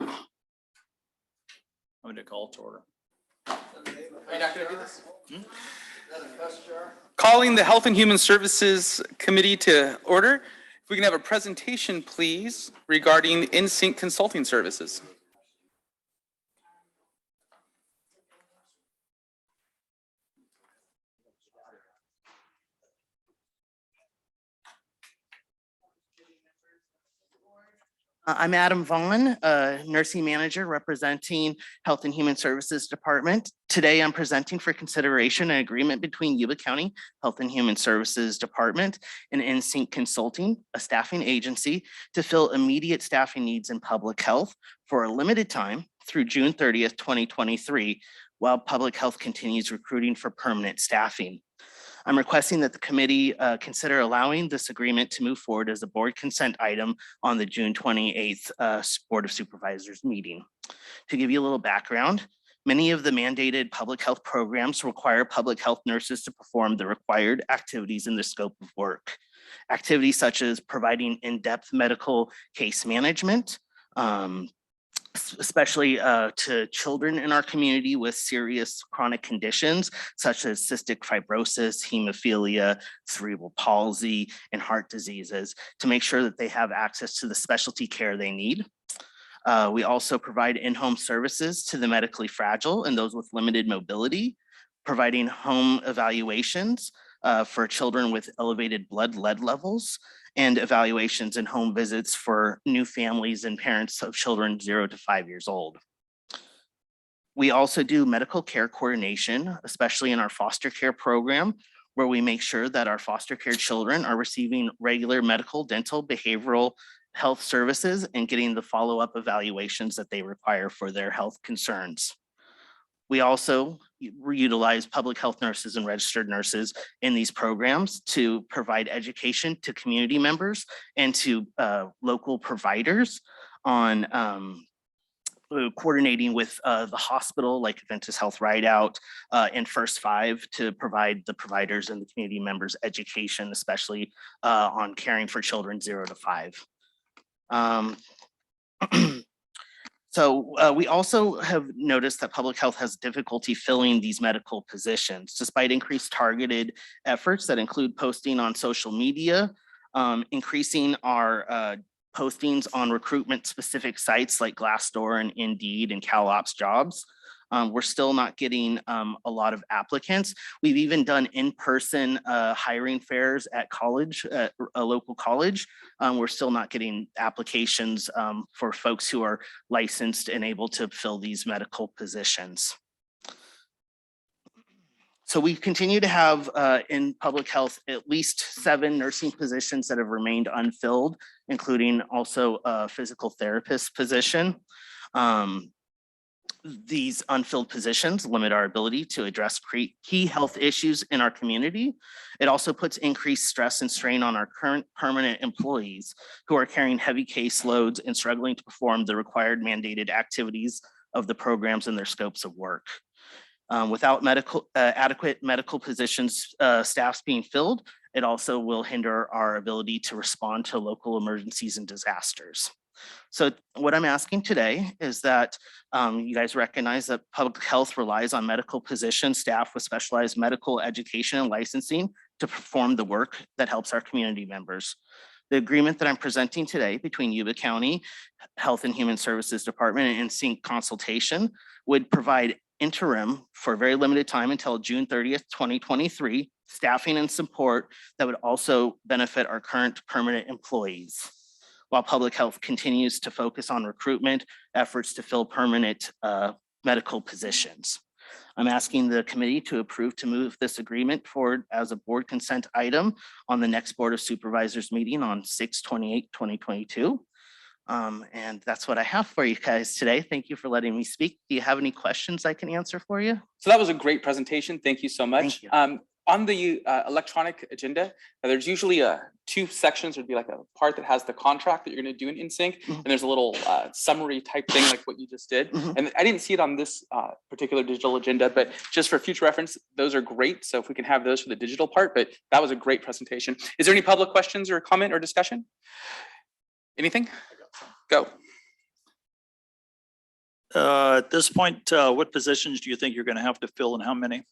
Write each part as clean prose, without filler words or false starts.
I'm going to call to order. Are you not going to do this? Calling the Health and Human Services Committee to order. If we can have a presentation, please, regarding InSync Consulting Services. I'm Adam Vaughn, nursing manager representing Health and Human Services Department. Today, I'm presenting for consideration an agreement between Yuba County Health and Human Services Department and InSync Consulting, a staffing agency, to fill immediate staffing needs in public health for a limited time through June 30th, 2023, while public health continues recruiting for permanent staffing. I'm requesting that the committee consider allowing this agreement to move forward as a board consent item on the June 28th Board of Supervisors meeting. To give you a little background, many of the mandated public health programs require public health nurses to perform the required activities in the scope of work. Activities such as providing in-depth medical case management, especially to children in our community with serious chronic conditions such as cystic fibrosis, hemophilia, cerebral palsy, and heart diseases, to make sure that they have access to the specialty care they need. We also provide in-home services to the medically fragile and those with limited mobility, providing home evaluations for children with elevated blood lead levels, and evaluations and home visits for new families and parents of children 0 to 5 years old. We also do medical care coordination, especially in our foster care program, where we make sure that our foster care children are receiving regular medical, dental, behavioral health services and getting the follow-up evaluations that they require for their health concerns. We also utilize public health nurses and registered nurses in these programs to provide education to community members and to local providers on coordinating with the hospital like Adventist Health Rideout and First Five to provide the providers and the community members education, especially on caring for children 0 to 5. So we also have noticed that public health has difficulty filling these medical positions, despite increased targeted efforts that include posting on social media, increasing our postings on recruitment specific sites like Glassdoor and Indeed and CalOps Jobs. We're still not getting a lot of applicants. We've even done in-person hiring fairs at college, at a local college. We're still not getting applications for folks who are licensed and able to fill these medical positions. So we continue to have in public health at least 7 nursing positions that have remained unfilled, including also a physical therapist position. These unfilled positions limit our ability to address key health issues in our community. It also puts increased stress and strain on our current permanent employees who are carrying heavy caseloads and struggling to perform the required mandated activities of the programs and their scopes of work. Without adequate medical positions, staffs being filled, it also will hinder our ability to respond to local emergencies and disasters. So what I'm asking today is that you guys recognize that public health relies on medical position staff with specialized medical education and licensing to perform the work that helps our community members. The agreement that I'm presenting today between Yuba County Health and Human Services Department and InSync Consultation would provide interim for a very limited time until June 30th, 2023, staffing and support that would also benefit our current permanent employees, while public health continues to focus on recruitment efforts to fill permanent medical positions. I'm asking the committee to approve to move this agreement forward as a board consent item on the next Board of Supervisors meeting on 6/28/2022. And that's what I have for you guys today. Thank you for letting me speak. Do you have any questions I can answer for you? So that was a great presentation. Thank you so much. Thank you. On the electronic agenda, there's usually 2 sections. There'd be like a part that has the contract that you're going to do in InSync, and there's a little summary type thing like what you just did. And I didn't see it on this particular digital agenda, but just for future reference, those are great. So if we can have those for the digital part, but that was a great presentation. Is there any public questions or comment or discussion? Anything? Go. At this point, what positions do you think you're going to have to fill and how many?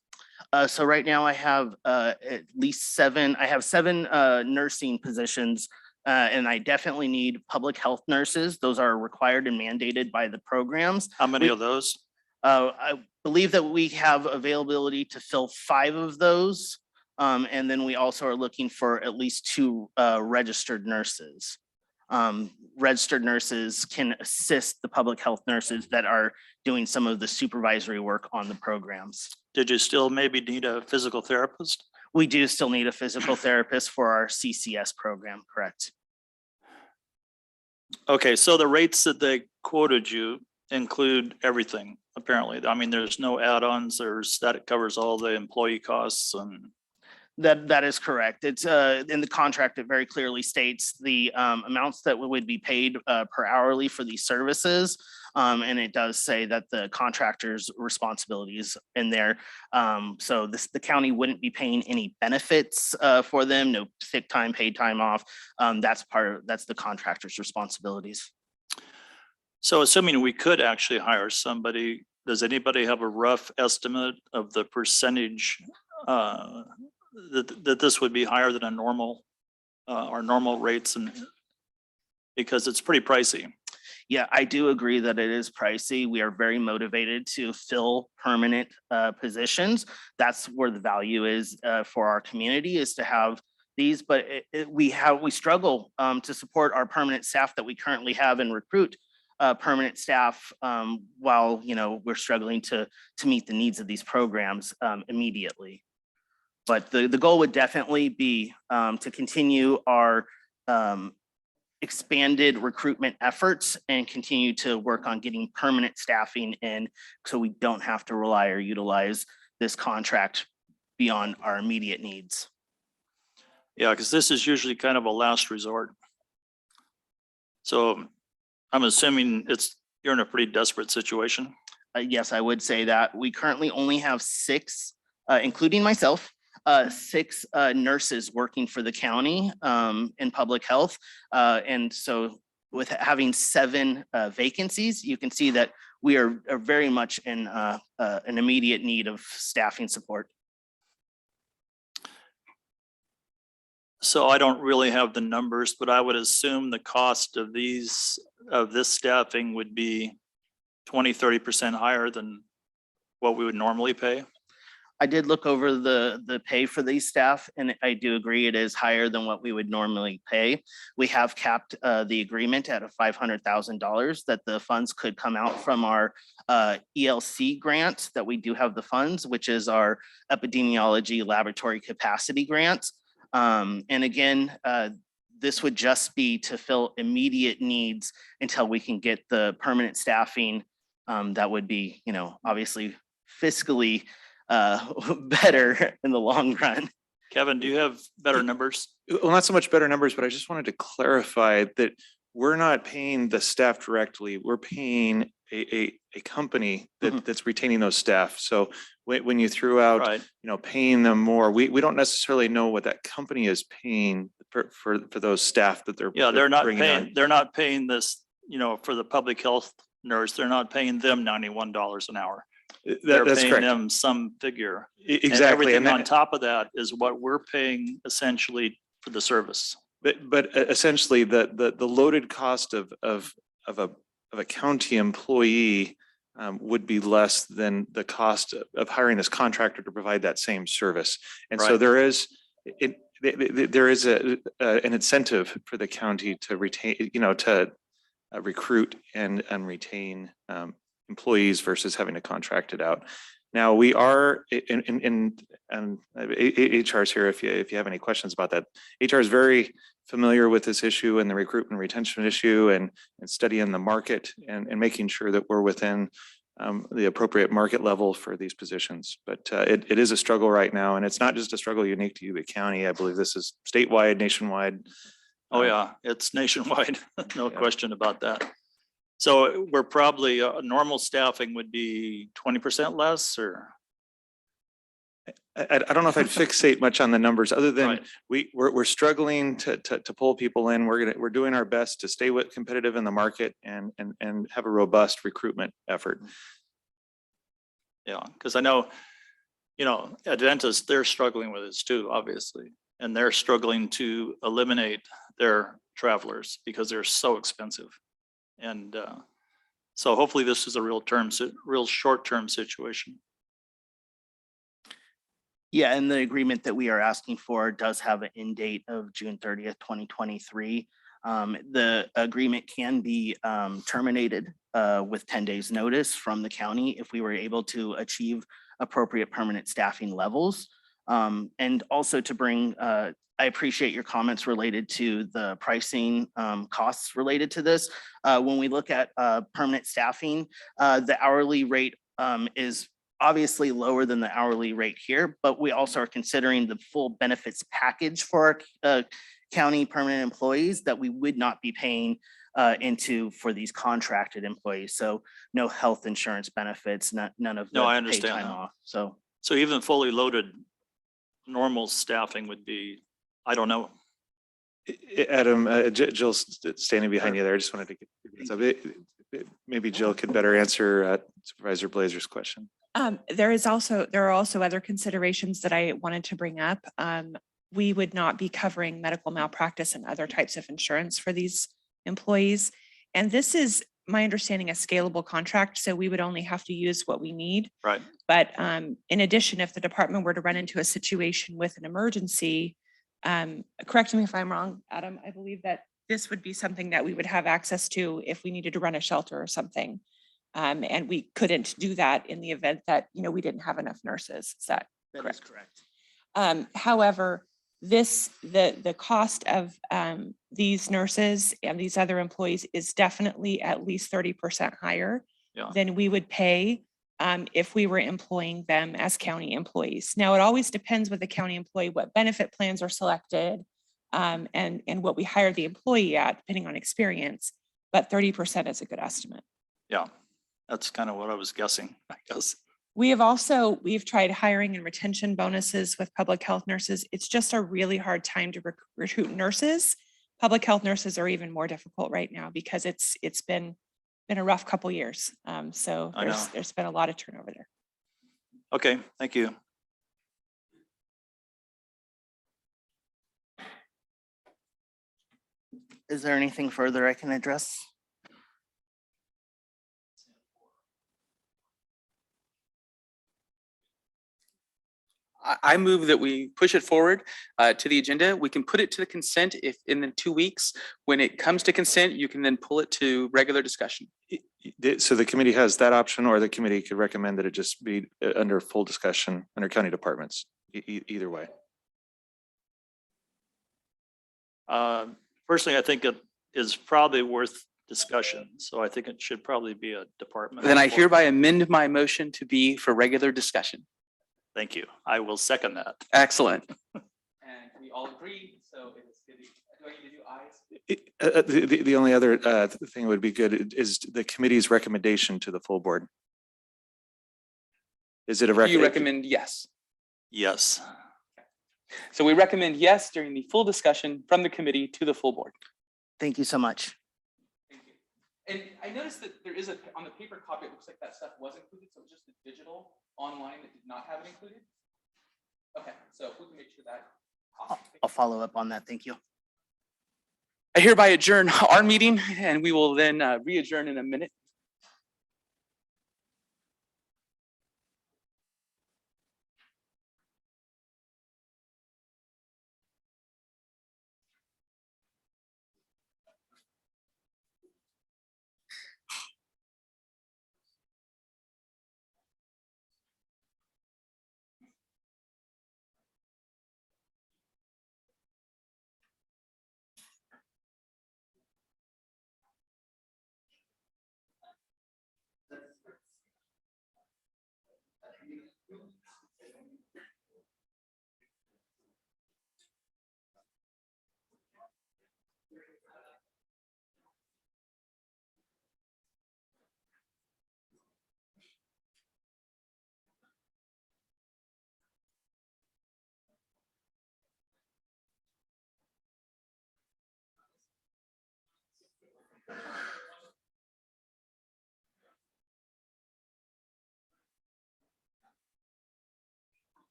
So right now I have at least seven, I have seven nursing positions. And I definitely need public health nurses. Those are required and mandated by the programs. How many of those? I believe that we have availability to fill 5 of those. And then we also are looking for at least 2 registered nurses. Registered nurses can assist the public health nurses that are doing some of the supervisory work on the programs. Did you still maybe need a physical therapist? We do still need a physical therapist for our CCS program, correct? Okay, so the rates that they quoted you include everything, apparently. I mean, there's no add-ons, that covers all the employee costs and. That is correct. It's in the contract, it very clearly states the amounts that would be paid per hourly for these services. And it does say that the contractor's responsibilities in there. So the county wouldn't be paying any benefits for them, no sick time, paid time off. That's the contractor's responsibilities. So assuming we could actually hire somebody, does anybody have a rough estimate of the percentage that this would be higher than a normal, our normal rates, and because it's pretty pricey? Yeah, I do agree that it is pricey. We are very motivated to fill permanent positions. That's where the value is for our community, is to have these, but we struggle to support our permanent staff that we currently have and recruit permanent staff while we're struggling to meet the needs of these programs immediately. But the goal would definitely be to continue our expanded recruitment efforts and continue to work on getting permanent staffing in, so we don't have to rely or utilize this contract beyond our immediate needs. Yeah, because this is usually kind of a last resort. So I'm assuming you're in a pretty desperate situation. Yes, I would say that. We currently only have 6, including myself, 6 nurses working for the county in public health. And so with having 7 vacancies, you can see that we are very much in an immediate need of staffing support. So I don't really have the numbers, but I would assume the cost of this staffing would be 20–30% higher than what we would normally pay. I did look over the pay for these staff, and I do agree it is higher than what we would normally pay. We have capped the agreement at $500,000 that the funds could come out from our ELC grant that we do have the funds, which is our epidemiology laboratory capacity grant. And again, this would just be to fill immediate needs until we can get the permanent staffing that would be, obviously fiscally better in the long run. Kevin, do you have better numbers? Well, not so much better numbers, but I just wanted to clarify that we're not paying the staff directly. We're paying a company that's retaining those staff. So when you threw out, Right. Paying them more, we don't necessarily know what that company is paying for those staff that they're Yeah, they're not bringing paying. on. They're not paying this. For the public health nurse, they're not paying them $91 an hour. They're That's paying correct. them some figure. Exactly. And everything on top of that is what we're paying essentially for the service. But essentially the loaded cost of a county employee would be less than the cost of hiring this contractor to provide that same service. And so Right. there is an incentive for the county to retain, to recruit and retain employees versus having to contract it out. Now we are and HR is here if you have any questions about that. HR is very familiar with this issue and the recruitment retention issue and studying the market and making sure that we're within the appropriate market level for these positions. But it is a struggle right now, and it's not just a struggle unique to Yuba County. I believe this is statewide, nationwide. Oh yeah, it's nationwide. No Yeah. question about that. So we're probably normal staffing would be 20% less, or I don't know if I'd fixate much on the numbers other than Right. we're struggling to pull people in. We're doing our best to stay competitive in the market and have a robust recruitment effort. Yeah, because I know, Adventists, they're struggling with this too, obviously. And they're struggling to eliminate their travelers because they're so expensive. And so hopefully this is a real short-term situation. Yeah, and the agreement that we are asking for does have an end date of June 30th, 2023. The agreement can be terminated with 10 days notice from the county if we were able to achieve appropriate permanent staffing levels. And also to bring, I appreciate your comments related to the pricing costs related to this. When we look at permanent staffing, the hourly rate is obviously lower than the hourly rate here, but we also are considering the full benefits package for our county permanent employees that we would not be paying into for these contracted employees. So no health insurance benefits, none of No, I the paid understand time that. off. So So even fully loaded, normal staffing would be, I don't know. Adam, Jill's standing behind you there. I just wanted to get this up. Maybe Jill could better answer Supervisor Blazer's question. There are also other considerations that I wanted to bring up. We would not be covering medical malpractice and other types of insurance for these employees. And this is my understanding, a scalable contract, so we would only have to use what we need. Right. But in addition, if the department were to run into a situation with an emergency, correct me if I'm wrong, Adam, I believe that this would be something that we would have access to if we needed to run a shelter or something. And we couldn't do that in the event that, we didn't have enough nurses. Is that that is correct? correct. However, the cost of these nurses and these other employees is definitely at least 30% higher than we would pay if we were employing them as county employees. Now, it always depends with the county employee, what benefit plans are selected and what we hire the employee at, depending on experience, but 30% is a good estimate. Yeah, that's kind of what I was guessing, I guess. We've tried hiring and retention bonuses with public health nurses. It's just a really hard time to recruit nurses. Public health nurses are even more difficult right now because it's been a rough couple years. So there's been a lot of turnover there. Okay, thank you. Is there anything further I can address? I move that we push it forward to the agenda. We can put it to the consent if in the 2 weeks, when it comes to consent, you can then pull it to regular discussion. So the committee has that option, or the committee could recommend that it just be under full discussion under county departments, either way. Personally, I think it is probably worth discussion. So I think it should probably be a department. Then I hereby amend my motion to be for regular discussion. Thank you. I will second that. Excellent. And we all agree, so it is good. Do I need to do ayes? The only other thing would be good is the committee's recommendation to the full board. Is it a You recommend yes. Yes. So we recommend yes during the full discussion from the committee to the full board. Thank you so much. Thank you. And I noticed that there is on the paper copy, it looks like that stuff was included, so it's just the digital online that did not have it included. Okay, so if we can make sure that. I'll follow up on that. Thank you. I hereby adjourn our meeting, and we will then re-adjourn in a minute.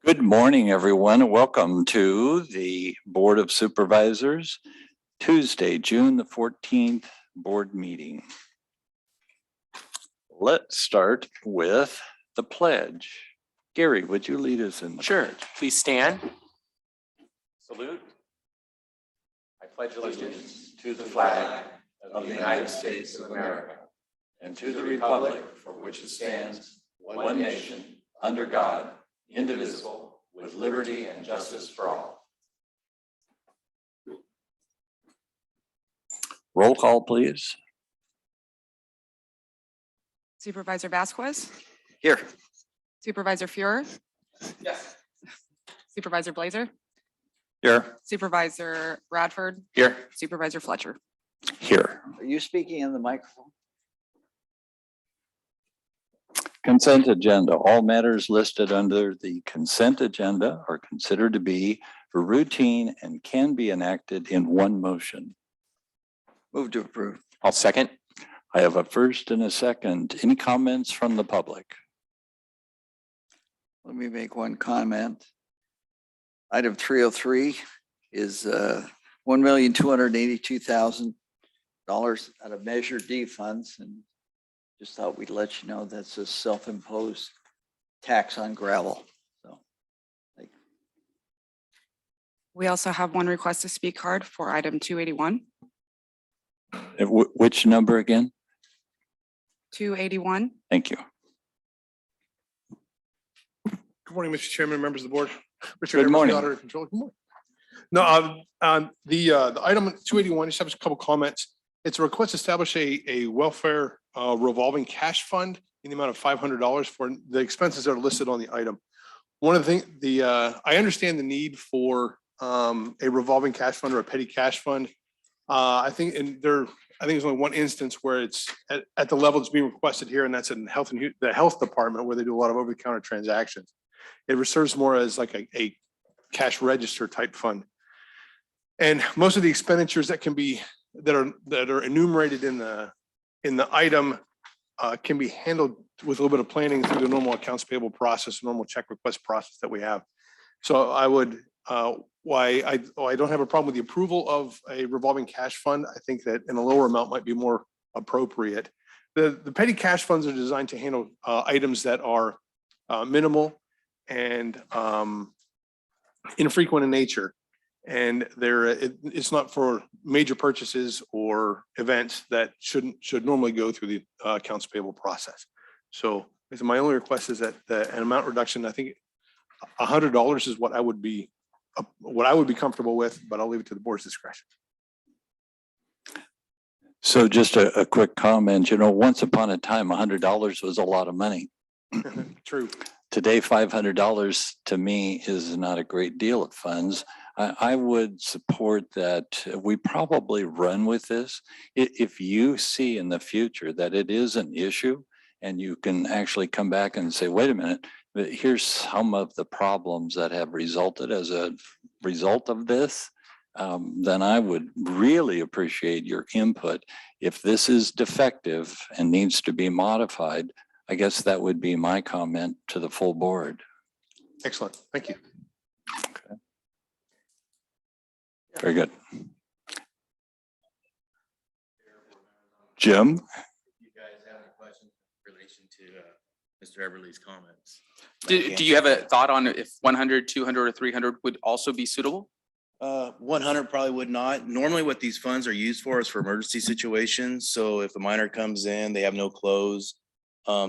Good morning, everyone. Welcome to the Board of Supervisors, Tuesday, June the 14th board meeting. Let's start with the pledge. Gary, would you lead us in the Sure, pledge? please stand. Salute. I pledge allegiance to the flag of the United States of America and to the republic for which it stands, one nation, under God, indivisible, with liberty and justice for all. Roll call, please. Supervisor Vasquez, Here. Supervisor Fuhrer, Yes. Supervisor Blazer, Here. Supervisor Bradford, Here. Supervisor Fletcher. Here. Are you speaking in the microphone? Consent agenda. All matters listed under the consent agenda are considered to be routine and can be enacted in one motion. Move to approve. I'll second. I have a first and a second. Any comments from the public? Let me make one comment. Item 303 is $1,282,000 out of Measure D funds, and just thought we'd let you know that's a self-imposed tax on gravel. So We also have one request to speak card for item 281. Which number again? 281. Thank you. Good morning, Mr. Chairman, members of the board. Richard Good Evers, the morning. Auditor Control. Good morning. No, the item 281, just have a couple comments. It's a request to establish a welfare revolving cash fund in the amount of $500 for the expenses that are listed on the item. One of the things, I understand the need for a revolving cash fund or a petty cash fund. I think there's only one instance where it's at the level that's being requested here, and that's in the health department, where they do a lot of over-the-counter transactions. It serves more as like a cash register type fund. And most of the expenditures that are enumerated in the item can be handled with a little bit of planning through the normal accounts payable process, normal check request process that we have. So I would, why I don't have a problem with the approval of a revolving cash fund. I think that in a lower amount might be more appropriate. The petty cash funds are designed to handle items that are minimal and infrequent in nature. And it's not for major purchases or events that should normally go through the accounts payable process. So my only request is that an amount reduction, I think $100 is what I would be comfortable with, but I'll leave it to the board's discretion. So just a quick comment, once upon a time, $100 was a lot of money. True. Today, $500 to me is not a great deal of funds. I would support that we probably run with this. If you see in the future that it is an issue and you can actually come back and say, wait a minute, here's some of the problems that have resulted as a result of this, then I would really appreciate your input. If this is defective and needs to be modified, I guess that would be my comment to the full board. Excellent. Thank you. Okay. Very good. Jim? You guys have any questions in relation to Mr. Everly's comments? Do you have a thought on if 100, 200, or 300 would also be suitable? 100 probably would not. Normally what these funds are used for is for emergency situations. So if a minor comes in, they have no clothes,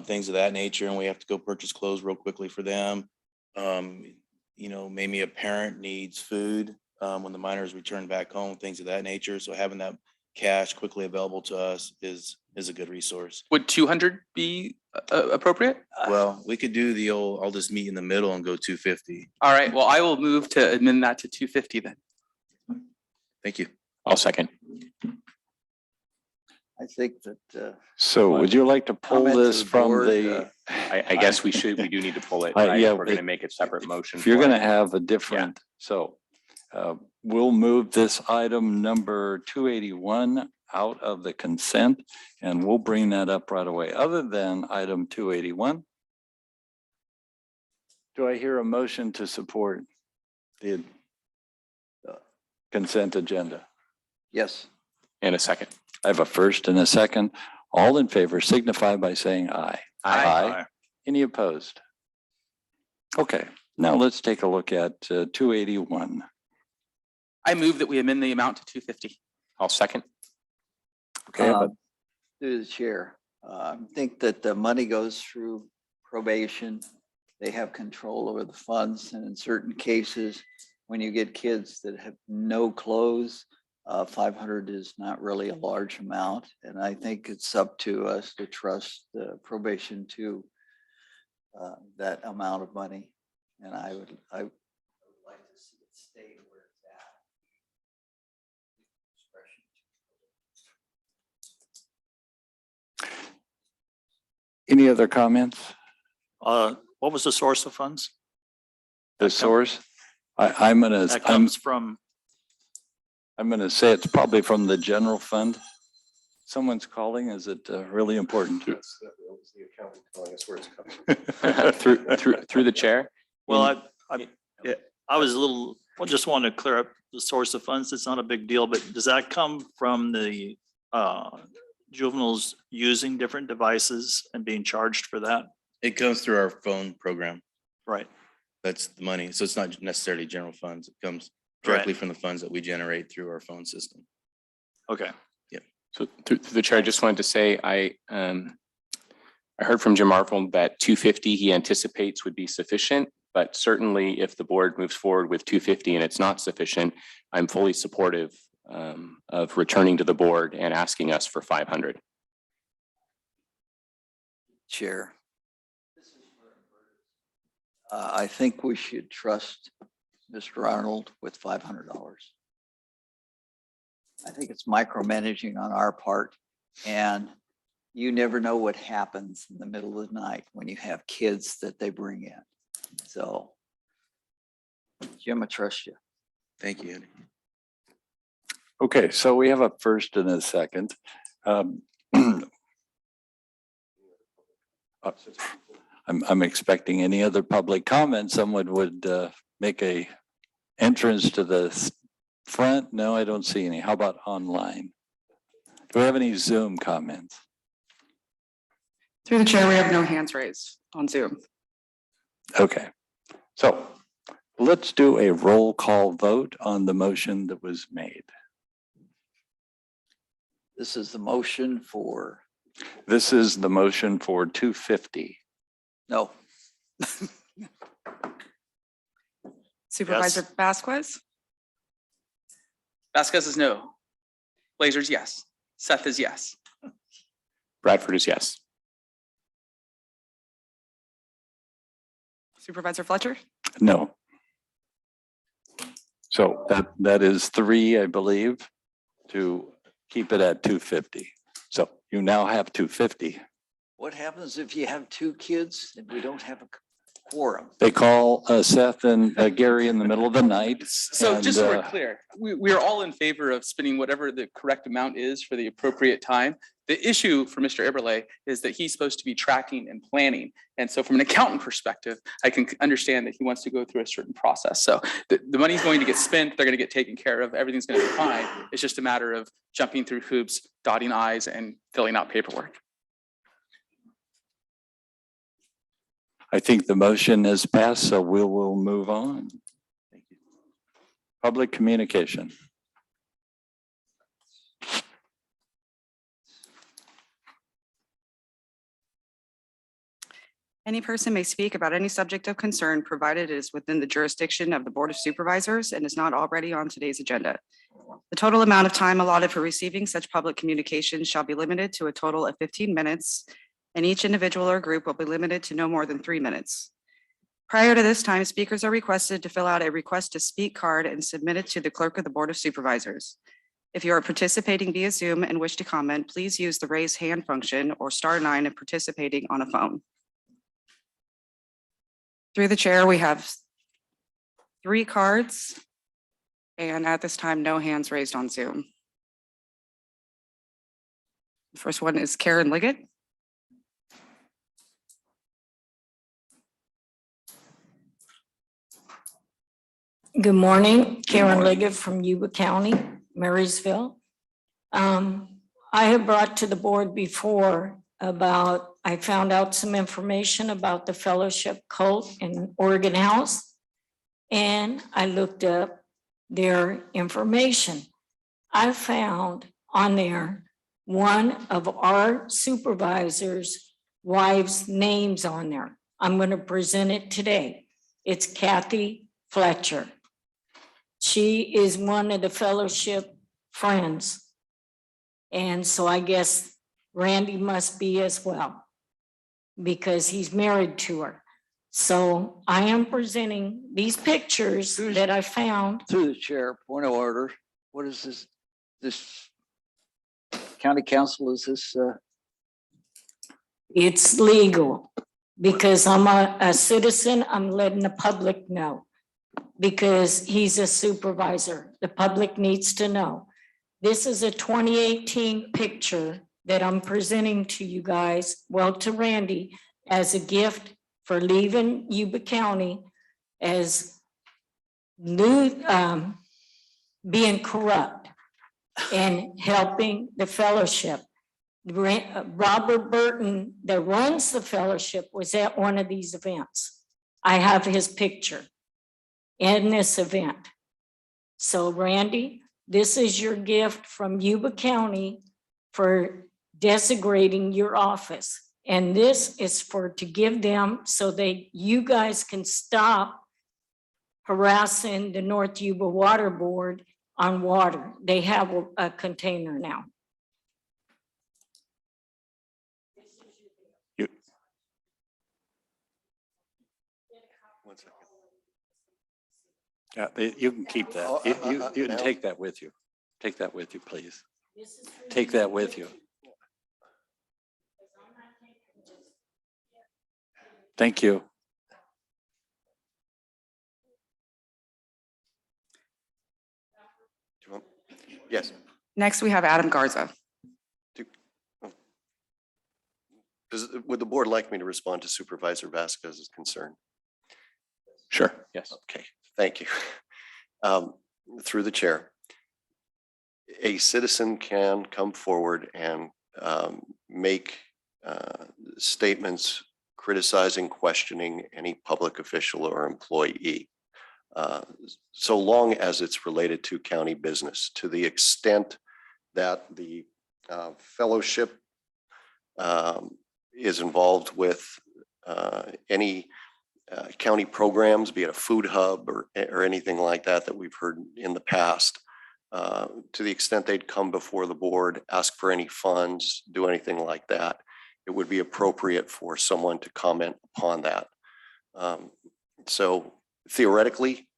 things of that nature, and we have to go purchase clothes real quickly for them. Maybe a parent needs food when the minor is returned back home, things of that nature. So having that cash quickly available to us is a good resource. Would 200 be appropriate? Well, we could do the old, I'll just meet in the middle and go 250. All right, well, I will move to amend that to 250 then. Thank you. I'll second. I think that. So would you like to pull comment to this the from board, the, I guess we do need to pull it, Yeah, right? We're but gonna make a separate motion. if you're for going to it. have a different, we'll move this item number 281 out of the consent and we'll bring that up right away. Other than item 281. Do I hear a motion to support the consent agenda? Yes. And a second. I have a first and a second. All in favor signify by saying aye. Aye. Any opposed? Okay, now let's take a look at 281. I move that we amend the amount to 250. I'll second. Okay, Through the chair, I think that the money goes through probation. They have control over the funds, and in certain cases, when you get kids that have no clothes, 500 is not really a large amount. And I think it's up to us to trust the probation to that amount of money. And I would like to see it stay where it's at. any other comments? What was the source of funds? The source? I'm gonna, That comes from, I'm gonna say it's probably from the general fund. Someone's calling, is it really important? Through the chair. well, I was a little, I just wanted to clear up the source of funds. It's not a big deal, but does that come from the juveniles using different devices and being charged for that? It comes through our phone program. Right. That's the money. So it's not necessarily general funds. It comes directly from the funds that we generate through our phone system. Okay. So through the chair, I just wanted to say, I heard from Jim Marvel that 250 he anticipates would be sufficient, but certainly if the board moves forward with 250 and it's not sufficient, I'm fully supportive of returning to the board and asking us for 500. Chair. I think we should trust Mr. Arnold with $500. I think it's micromanaging on our part, and you never know what happens in the middle of the night when you have kids that they bring in. So, Jim, I trust you. Thank you, Eddie. Okay, so we have a first and a second. I'm expecting any other public comment. Someone would make a entrance to the front. No, I don't see any. How about online? Do we have any Zoom comments? Through the chair, we have no hands raised on Zoom. Okay, so let's do a roll call vote on the motion that was made. This is the motion for, This is the motion for 250. no, Supervisor Vasquez, Vasquez is no. Blazers, yes. Seth is yes. Bradford is yes. Supervisor Fletcher, No. So that is 3, I believe, to keep it at 250. So you now have 250. what happens if you have 2 kids and we don't have a quorum? They call Seth and Gary in the middle of the night. So just so and, we're clear, we are all in favor of spending whatever the correct amount is for the appropriate time. The issue for Mr. Eberle is that he's supposed to be tracking and planning. And so from an accountant perspective, I can understand that he wants to go through a certain process. So the money's going to get spent, they're going to get taken care of, everything's going to be fine. It's just a matter of jumping through hoops, dotting I's, and filling out paperwork. I think the motion has passed, so we will move on. Thank you. Public communication. any person may speak about any subject of concern, provided it is within the jurisdiction of the Board of Supervisors and is not already on today's agenda. The total amount of time allotted for receiving such public communication shall be limited to a total of 15 minutes, and each individual or group will be limited to no more than 3 minutes. Prior to this time, speakers are requested to fill out a request to speak card and submit it to the clerk of the Board of Supervisors. If you are participating via Zoom and wish to comment, please use the raise hand function or *9 if participating on a phone. Through the chair, we have 3 cards, and at this time, no hands raised on Zoom. The first one is Karen Liggett. Good morning, Karen Liggett from Yuba County, Marysville. I have brought to the board before about, I found out some information about the fellowship cult in Oregon House. And I looked up their information. I found on there one of our supervisors' wives' names on there. I'm going to present it today. It's Kathy Fletcher. She is one of the fellowship friends. And so I guess Randy must be as well, because he's married to her. So I am presenting these pictures that I found. Through the chair, point of order. What is this? This county council, is this? It's legal because I'm a citizen. I'm letting the public know because he's a supervisor. The public needs to know. This is a 2018 picture that I'm presenting to you guys, well, to Randy, as a gift for leaving Yuba County as new, being corrupt and helping the fellowship. Robert Burton, that runs the fellowship, was at one of these events. I have his picture in this event. So Randy, this is your gift from Yuba County for designating your office. And this is to give them so you guys can stop harassing the North Yuba Water Board on water. They have a container now. Yeah, you can keep that. You can take that with you. Take that with you, please. Take that with you. Thank you. Yes. Next, we have Adam Garza. Would the board like me to respond to Supervisor Vasquez's concern? Sure. Yes. Okay, thank you. Through the chair, a citizen can come forward and make statements criticizing, questioning any public official or employee, so long as it's related to county business. To the extent that the fellowship is involved with any county programs, be it a food hub or anything like that we've heard in the past, to the extent they'd come before the board, ask for any funds, do anything like that, it would be appropriate for someone to comment upon that. So theoretically,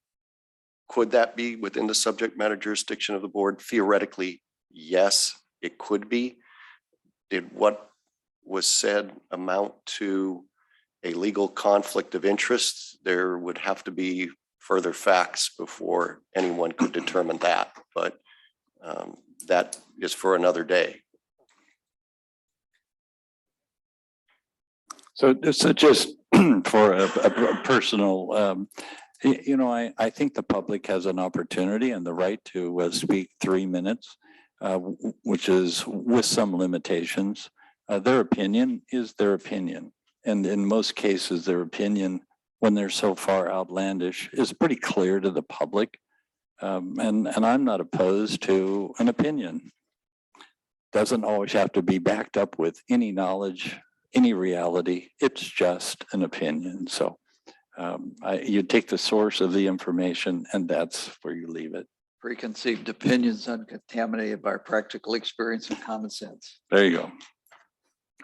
could that be within the subject matter jurisdiction of the board? Theoretically, yes, it could be. Did what was said amount to a legal conflict of interest? There would have to be further facts before anyone could determine that, but that is for another day. So just for a personal, I think the public has an opportunity and the right to speak 3 minutes, which is with some limitations. Their opinion is their opinion. And in most cases, their opinion, when they're so far outlandish, is pretty clear to the public. And I'm not opposed to an opinion. Doesn't always have to be backed up with any knowledge, any reality. It's just an opinion. So you take the source of the information and that's where you leave it. Preconceived opinions uncontaminated by practical experience and common sense. There you go.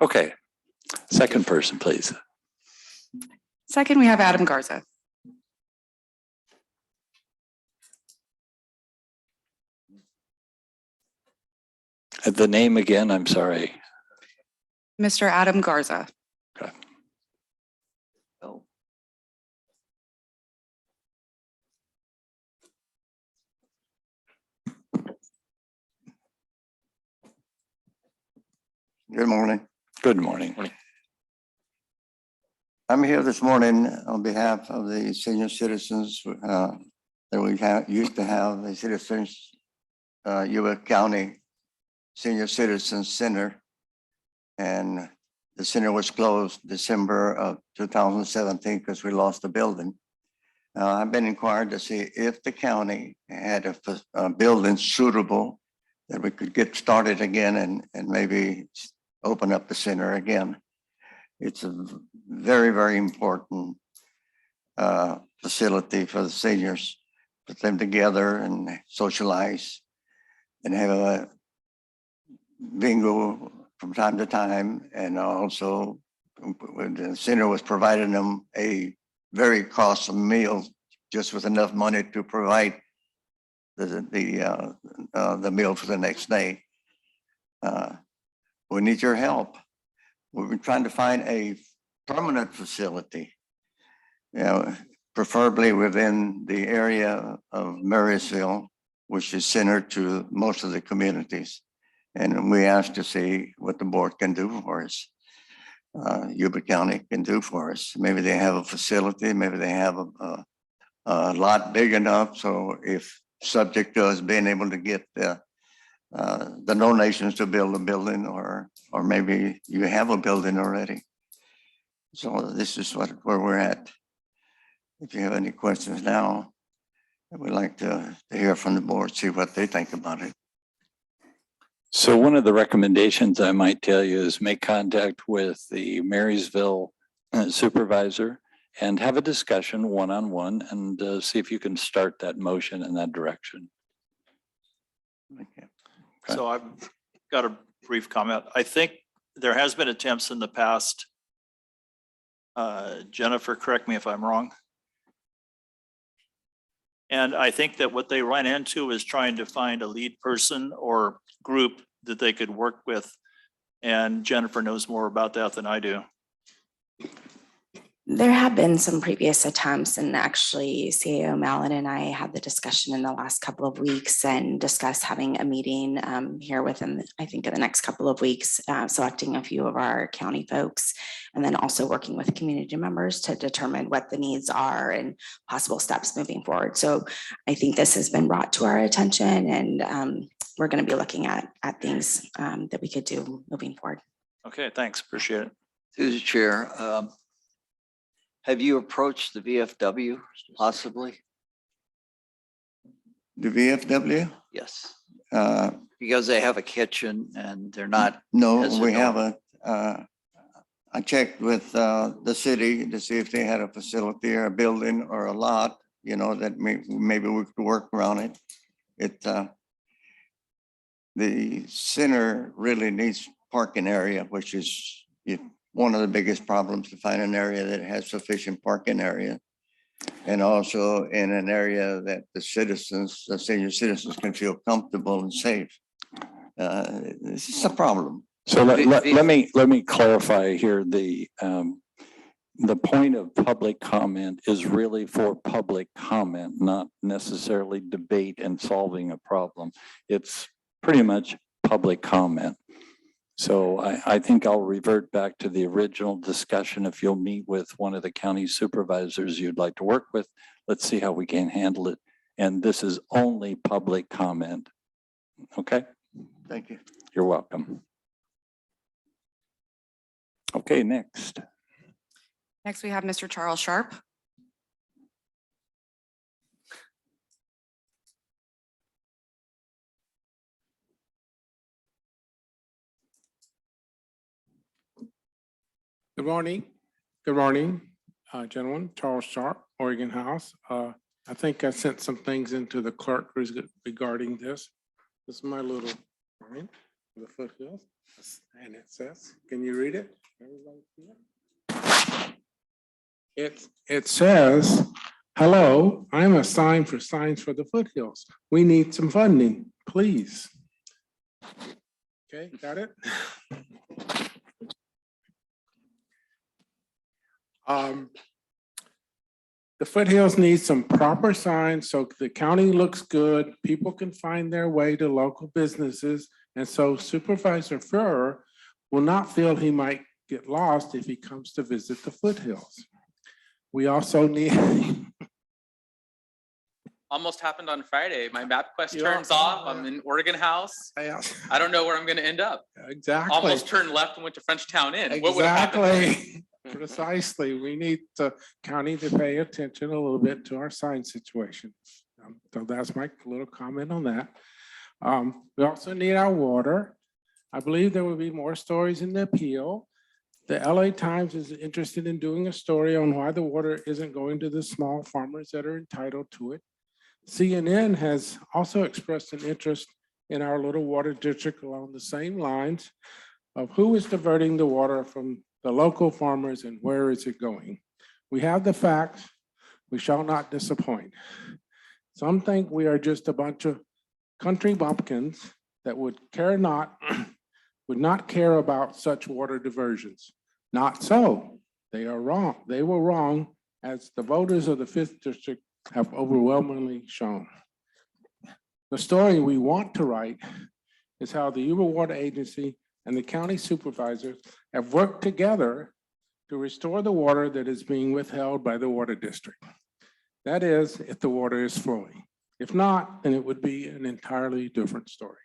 Okay. Second person, please. Second, we have Adam Garza. The name again, I'm sorry. Mr. Adam Garza. Okay. Oh. Good morning. Good morning. I'm here this morning on behalf of the senior citizens that we used to have the Citizens, Yuba County Senior Citizens Center. And the center was closed December of 2017 because we lost the building. I've been inquired to see if the county had a building suitable that we could get started again and maybe open up the center again. It's a very, very important facility for the seniors, put them together and socialize and have a bingo from time to time. And also the center was providing them a very costly meal, just with enough money to provide the meal for the next day. We need your help. We've been trying to find a permanent facility, preferably within the area of Marysville, which is centered to most of the communities. And we asked to see what the board can do for us. Yuba County can do for us. Maybe they have a facility, maybe they have a lot big enough. So if subject to us being able to get the donations to build a building, or maybe you have a building already. So this is where we're at. If you have any questions now, we'd like to hear from the board, see what they think about it. So one of the recommendations I might tell you is make contact with the Marysville supervisor and have a discussion one-on-one and see if you can start that motion in that direction. Okay. So I've got a brief comment. I think there has been attempts in the past. Jennifer, correct me if I'm wrong. And I think that what they run into is trying to find a lead person or group that they could work with. And Jennifer knows more about that than I do. There have been some previous attempts, and actually CAO Malin and I had the discussion in the last couple of weeks and discussed having a meeting here within, I think, in the next couple of weeks, selecting a few of our county folks, and then also working with community members to determine what the needs are and possible steps moving forward. So I think this has been brought to our attention, and we're going to be looking at things that we could do moving forward. Okay, thanks. Appreciate it. Through the chair, have you approached the VFW possibly? The VFW? Yes. Because they have a kitchen and they're not. No, we haven't. I checked with the city to see if they had a facility or a building or a lot, that maybe we could work around it. The center really needs parking area, which is one of the biggest problems, to find an area that has sufficient parking area. And also in an area that the senior citizens can feel comfortable and safe. This is a problem. So let me clarify here. The point of public comment is really for public comment, not necessarily debate and solving a problem. It's pretty much public comment. So I think I'll revert back to the original discussion. If you'll meet with one of the county supervisors you'd like to work with, let's see how we can handle it. And this is only public comment. Okay? Thank you. You're welcome. Okay, next. Next, we have Mr. Charles Sharp. Good morning. Good morning, gentlemen. Charles Sharp, Oregon House. I think I sent some things into the clerk regarding this. This is my little point for the foothills. And it says, can you read it? Everybody see it? It says, hello, I'm assigned for Signs for the Foothills. We need some funding, please. Okay, got it? The foothills need some proper signs so the county looks good, people can find their way to local businesses, and so Supervisor Furr will not feel he might get lost if he comes to visit the foothills. We also need almost happened on Friday. My MapQuest Yeah. turns off. I'm in Oregon House. Yeah, I don't know where I'm gonna end up. exactly. Almost turned left and went to Frenchtown Inn. What would have happened? Exactly. Precisely. We need the county to pay attention a little bit to our sign situation. So that's my little comment on that. We also need our water. I believe there will be more stories in the appeal. The LA Times is interested in doing a story on why the water isn't going to the small farmers that are entitled to it. CNN has also expressed an interest in our little water district along the same lines of who is diverting the water from the local farmers and where is it going. We have the facts. We shall not disappoint. Some think we are just a bunch of country bumpkins that would not care about such water diversions. Not so. They are wrong. They were wrong, as the voters of the 5th District have overwhelmingly shown. The story we want to write is how the Yuba Water Agency and the county supervisors have worked together to restore the water that is being withheld by the water district. That is, if the water is flowing. If not, then it would be an entirely different story.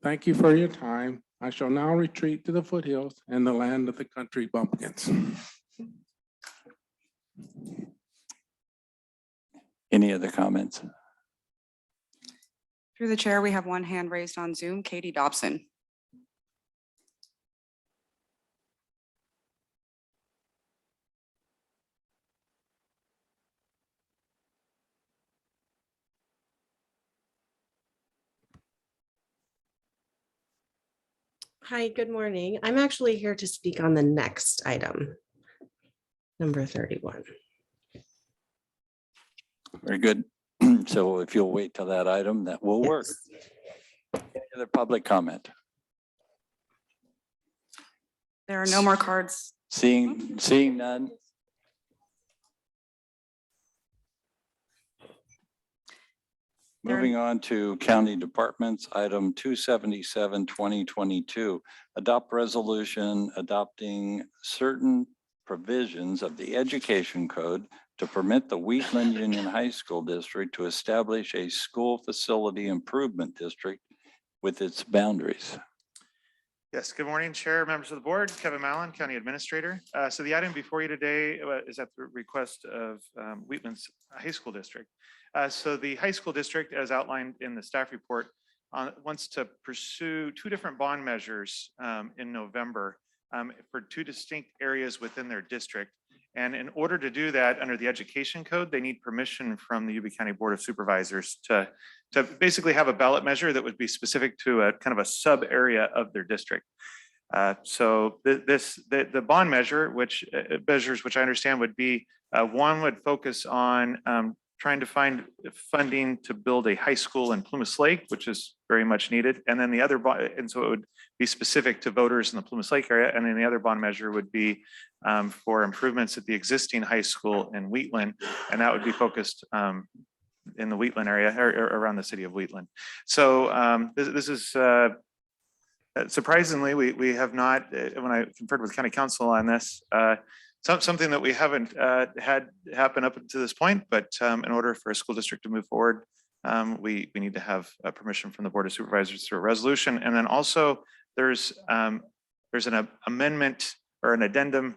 Thank you for your time. I shall now retreat to the foothills and the land of the country bumpkins. Any other comments? Through the chair, we have one hand raised on Zoom, Katie Dobson. Hi, good morning. I'm actually here to speak on the next item, number 31. Very good. So if you'll wait till that item, that will work. Any other public comment? There are no more cards. Seeing none. Moving on to county departments, item 277, 2022, adopt resolution adopting certain provisions of the education code to permit the Wheatland Union High School District to establish a school facility improvement district with its boundaries. Yes, good morning, Chair, members of the board, Kevin Mallon, County Administrator. So the item before you today is at the request of Wheatland's High School District. So the high school district, as outlined in the staff report, wants to pursue two different bond measures in November for two distinct areas within their district. And in order to do that under the education code, they need permission from the Yuba County Board of Supervisors to basically have a ballot measure that would be specific to a kind of a sub area of their district. So the bond measure, which I understand would be, one would focus on trying to find funding to build a high school in Plumas Lake, which is very much needed. And then the other, and so it would be specific to voters in the Plumas Lake area. And then the other bond measure would be for improvements at the existing high school in Wheatland. And that would be focused in the Wheatland area or around the city of Wheatland. So this is surprisingly, we have not, when I conferred with county council on this, something that we haven't had happen up to this point, but in order for a school district to move forward, we need to have permission from the Board of Supervisors through a resolution. And then also there's an amendment or an addendum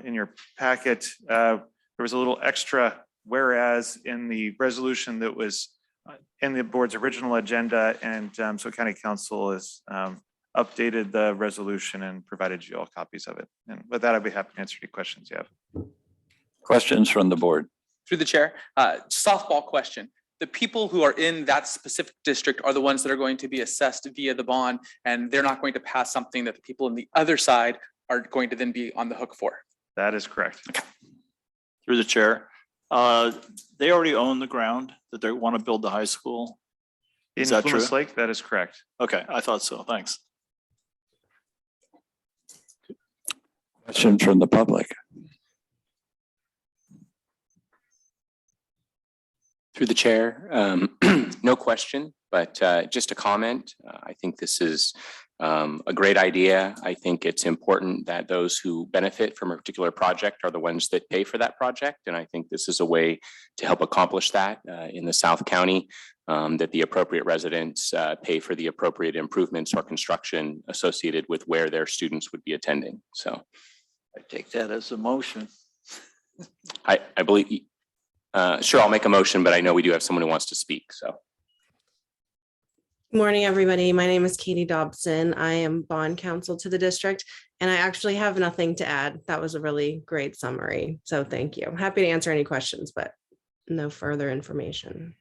in your packet. There was a little extra whereas in the resolution that was in the board's original agenda. And so county council has updated the resolution and provided you all copies of it. And with that, I'd be happy to answer any questions you have. Questions from the board? Through the chair, softball question. The people who are in that specific district are the ones that are going to be assessed via the bond, and they're not going to pass something that the people on the other side are going to then be on the hook for. That is correct. Through the chair, they already own the ground that they want to build the high school. Is that true? Plumas Lake, that is correct. Okay, I thought so. Thanks. Questions from the public? Through the chair, no question, but just a comment. I think this is a great idea. I think it's important that those who benefit from a particular project are the ones that pay for that project. And I think this is a way to help accomplish that in the South County, that the appropriate residents pay for the appropriate improvements or construction associated with where their students would be attending. So I take that as a motion. I believe, sure, I'll make a motion, but I know we do have someone who wants to speak. So. Good morning, everybody. My name is Katie Dobson. I am bond counsel to the district, and I actually have nothing to add. That was a really great summary. So thank you. I'm happy to answer any questions, but no further information.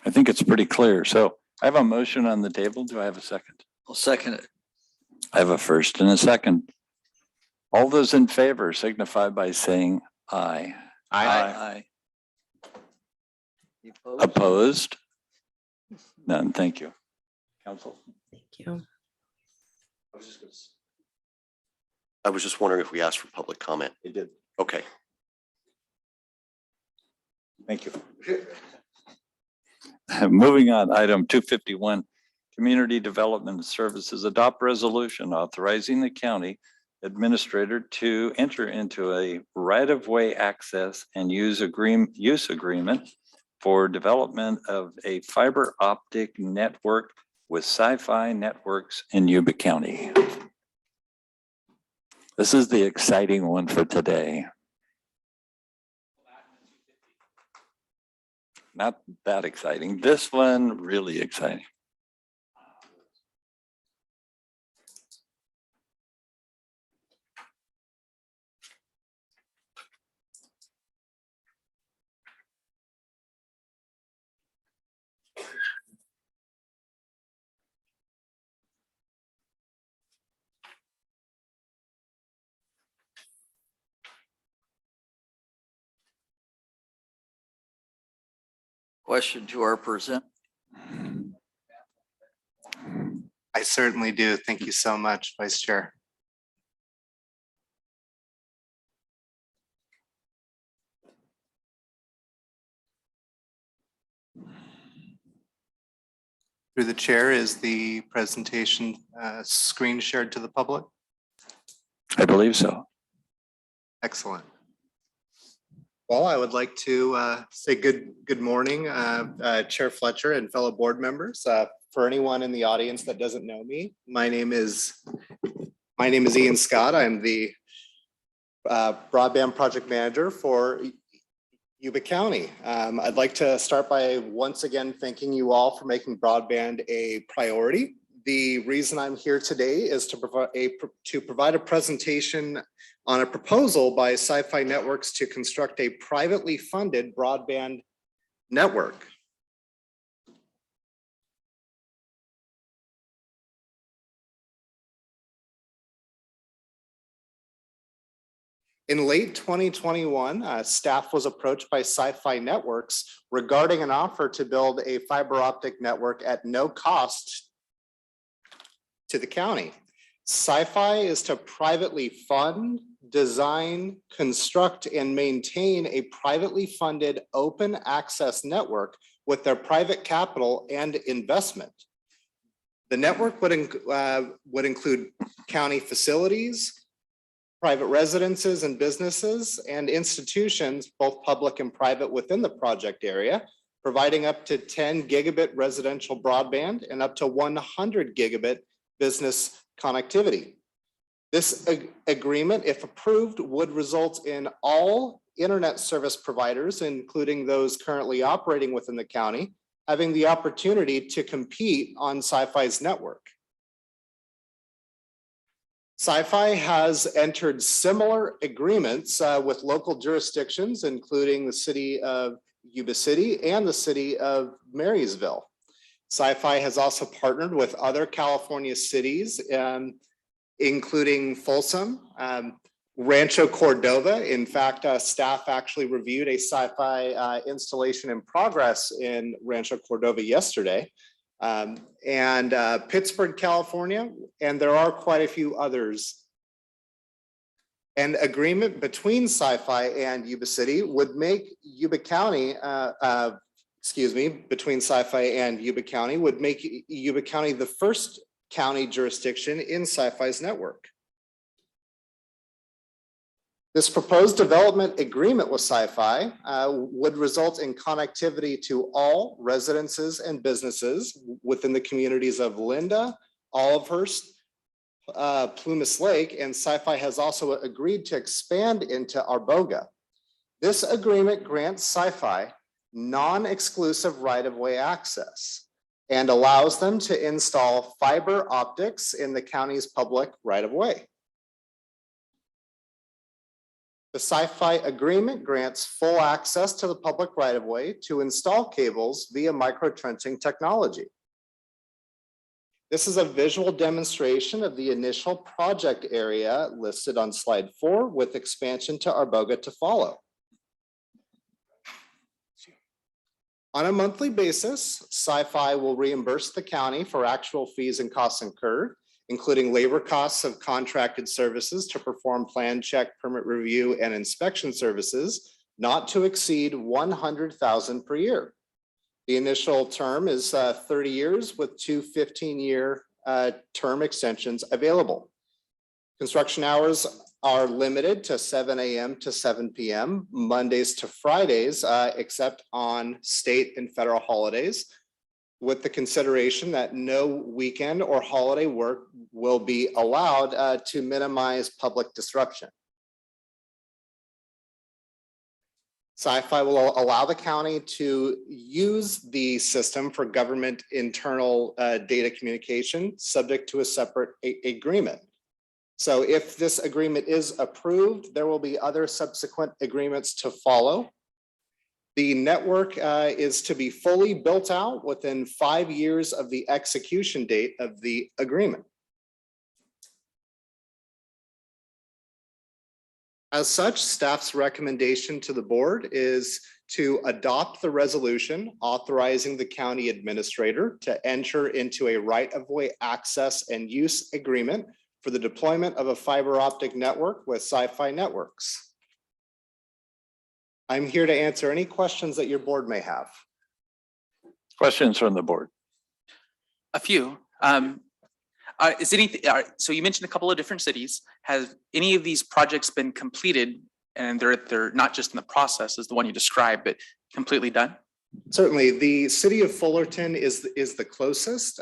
I think it's pretty clear. So I have a motion on the table. Do I have a second? I'll second it. I have a first and a second. All those in favor signify by saying aye. Aye. You opposed? Opposed? None. Thank you. Council. Thank you. I was just wondering if we asked for public comment. It did. Okay. Thank you. Moving on, item 251, Community Development Services, adopt resolution authorizing the county administrator to enter into a right-of-way access and use agreement for development of a fiber optic network with Sci-Fi Networks in Yuba County. This is the exciting one for today. Not that exciting. This one really exciting. Question to our present. I certainly do. Thank you so much, Vice Chair. Through the chair, is the presentation screen shared to the public? I believe so. Excellent. Well, I would like to say good morning, Chair Fletcher and fellow board members. For anyone in the audience that doesn't know me, my name is Ian Scott. I'm the broadband project manager for Yuba County. I'd like to start by once again thanking you all for making broadband a priority. The reason I'm here today is to provide a presentation on a proposal by Sci-Fi Networks to construct a privately funded broadband network. In late 2021, staff was approached by Sci-Fi Networks regarding an offer to build a fiber optic network at no cost to the county. Sci-Fi is to privately fund, design, construct, and maintain a privately funded open access network with their private capital and investment. The network would include county facilities, private residences and businesses, and institutions, both public and private, within the project area, providing up to 10 gigabit residential broadband and up to 100 gigabit business connectivity. This agreement, if approved, would result in all internet service providers, including those currently operating within the county, having the opportunity to compete on Sci-Fi's network. Sci-Fi has entered similar agreements with local jurisdictions, including the city of Yuba City and the city of Marysville. Sci-Fi has also partnered with other California cities, including Folsom, Rancho Cordova. In fact, staff actually reviewed a Sci-Fi installation in progress in Rancho Cordova yesterday, and Pittsburgh, California, and there are quite a few others. An agreement between Sci-Fi and Yuba City would make Yuba County, between Sci-Fi and Yuba County would make Yuba County the first county jurisdiction in Sci-Fi's network. This proposed development agreement with Sci-Fi would result in connectivity to all residences and businesses within the communities of Linda, Olivehurst, Plumas Lake, and Sci-Fi has also agreed to expand into Arboga. This agreement grants Sci-Fi non-exclusive right-of-way access and allows them to install fiber optics in the county's public right-of-way. The Sci-Fi agreement grants full access to the public right-of-way to install cables via microtrenching technology. This is a visual demonstration of the initial project area listed on slide 4 with expansion to Arboga to follow. On a monthly basis, Sci-Fi will reimburse the county for actual fees and costs incurred, including labor costs of contracted services to perform plan check, permit review, and inspection services, not to exceed $100,000 per year. The initial term is 30 years with 2 15-year term extensions available. Construction hours are limited to 7 a.m. to 7 p.m., Mondays to Fridays, except on state and federal holidays, with the consideration that no weekend or holiday work will be allowed to minimize public disruption. Sci-Fi will allow the county to use the system for government internal data communication, subject to a separate agreement. So if this agreement is approved, there will be other subsequent agreements to follow. The network is to be fully built out within 5 years of the execution date of the agreement. As such, staff's recommendation to the board is to adopt the resolution authorizing the county administrator to enter into a right-of-way access and use agreement for the deployment of a fiber optic network with Sci-Fi Networks. I'm here to answer any questions that your board may have. Questions from the board? A few. Is anything, so you mentioned a couple of different cities. Have any of these projects been completed and they're not just in the process as the one you described, but completely done? Certainly, the city of Fullerton is the closest.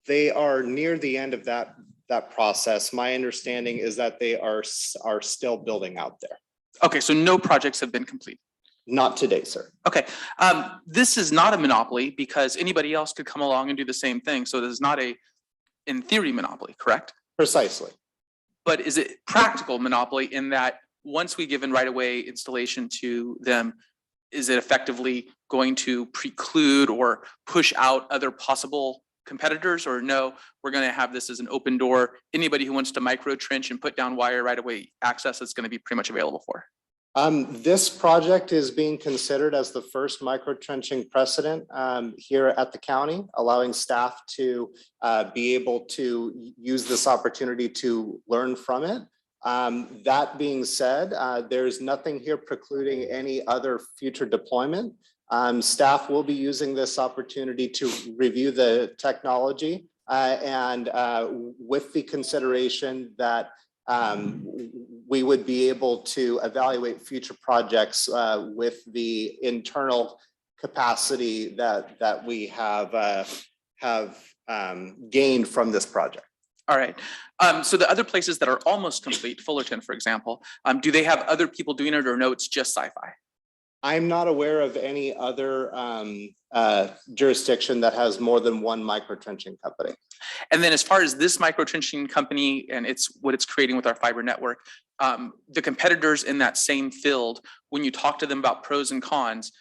They are near the end of that process. My understanding is that they are still building out there. Okay, so no projects have been completed. Not today, sir. Okay, this is not a monopoly because anybody else could come along and do the same thing. So this is not a, in theory, monopoly, correct? Precisely. But is it practical monopoly in that once we give in right-of-way installation to them, is it effectively going to preclude or push out other possible competitors, or no, we're going to have this as an open door. Anybody who wants to micro trench and put down wire right-of-way access is going to be pretty much available for? This project is being considered as the first micro trenching precedent here at the county, allowing staff to be able to use this opportunity to learn from it. That being said, there's nothing here precluding any other future deployment. Staff will be using this opportunity to review the technology and with the consideration that we would be able to evaluate future projects with the internal capacity that we have gained from this project. All right. So the other places that are almost complete, Fullerton, for example, do they have other people doing it, or no, it's just Sci-Fi? I'm not aware of any other jurisdiction that has more than one micro trenching company. And then as far as this micro trenching company and what it's creating with our fiber network, the competitors in that same field, when you talk to them about pros and cons,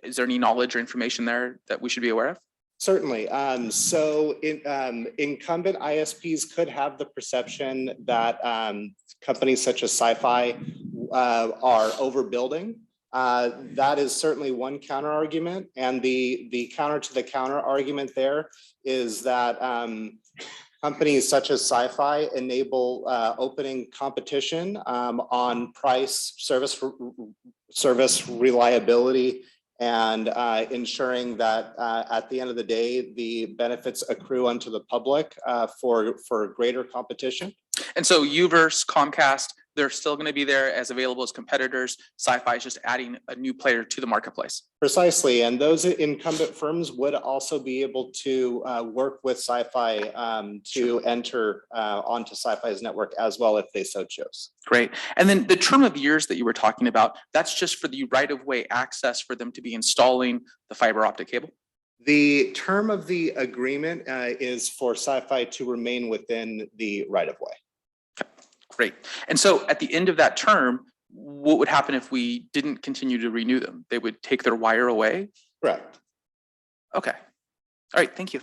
is there any knowledge or information there that we should be aware of? Certainly. So incumbent ISPs could have the perception that companies such as Sci-Fi are overbuilding. That is certainly one counter argument, and the counter to the counter argument there is that companies such as Sci-Fi enable opening competition on price, service reliability, and ensuring that at the end of the day, the benefits accrue unto the public for greater competition. And so Uverse, Comcast, they're still going to be there as available as competitors. Sci-Fi is just adding a new player to the marketplace. Precisely, and those incumbent firms would also be able to work with Sci-Fi to enter onto Sci-Fi's network as well if they so chose. Great. And then the term of years that you were talking about, that's just for the right-of-way access for them to be installing the fiber optic cable? The term of the agreement is for Sci-Fi to remain within the right-of-way. Okay, great. And so at the end of that term, what would happen if we didn't continue to renew them? They would take their wire away? Correct. Okay. All right, thank you.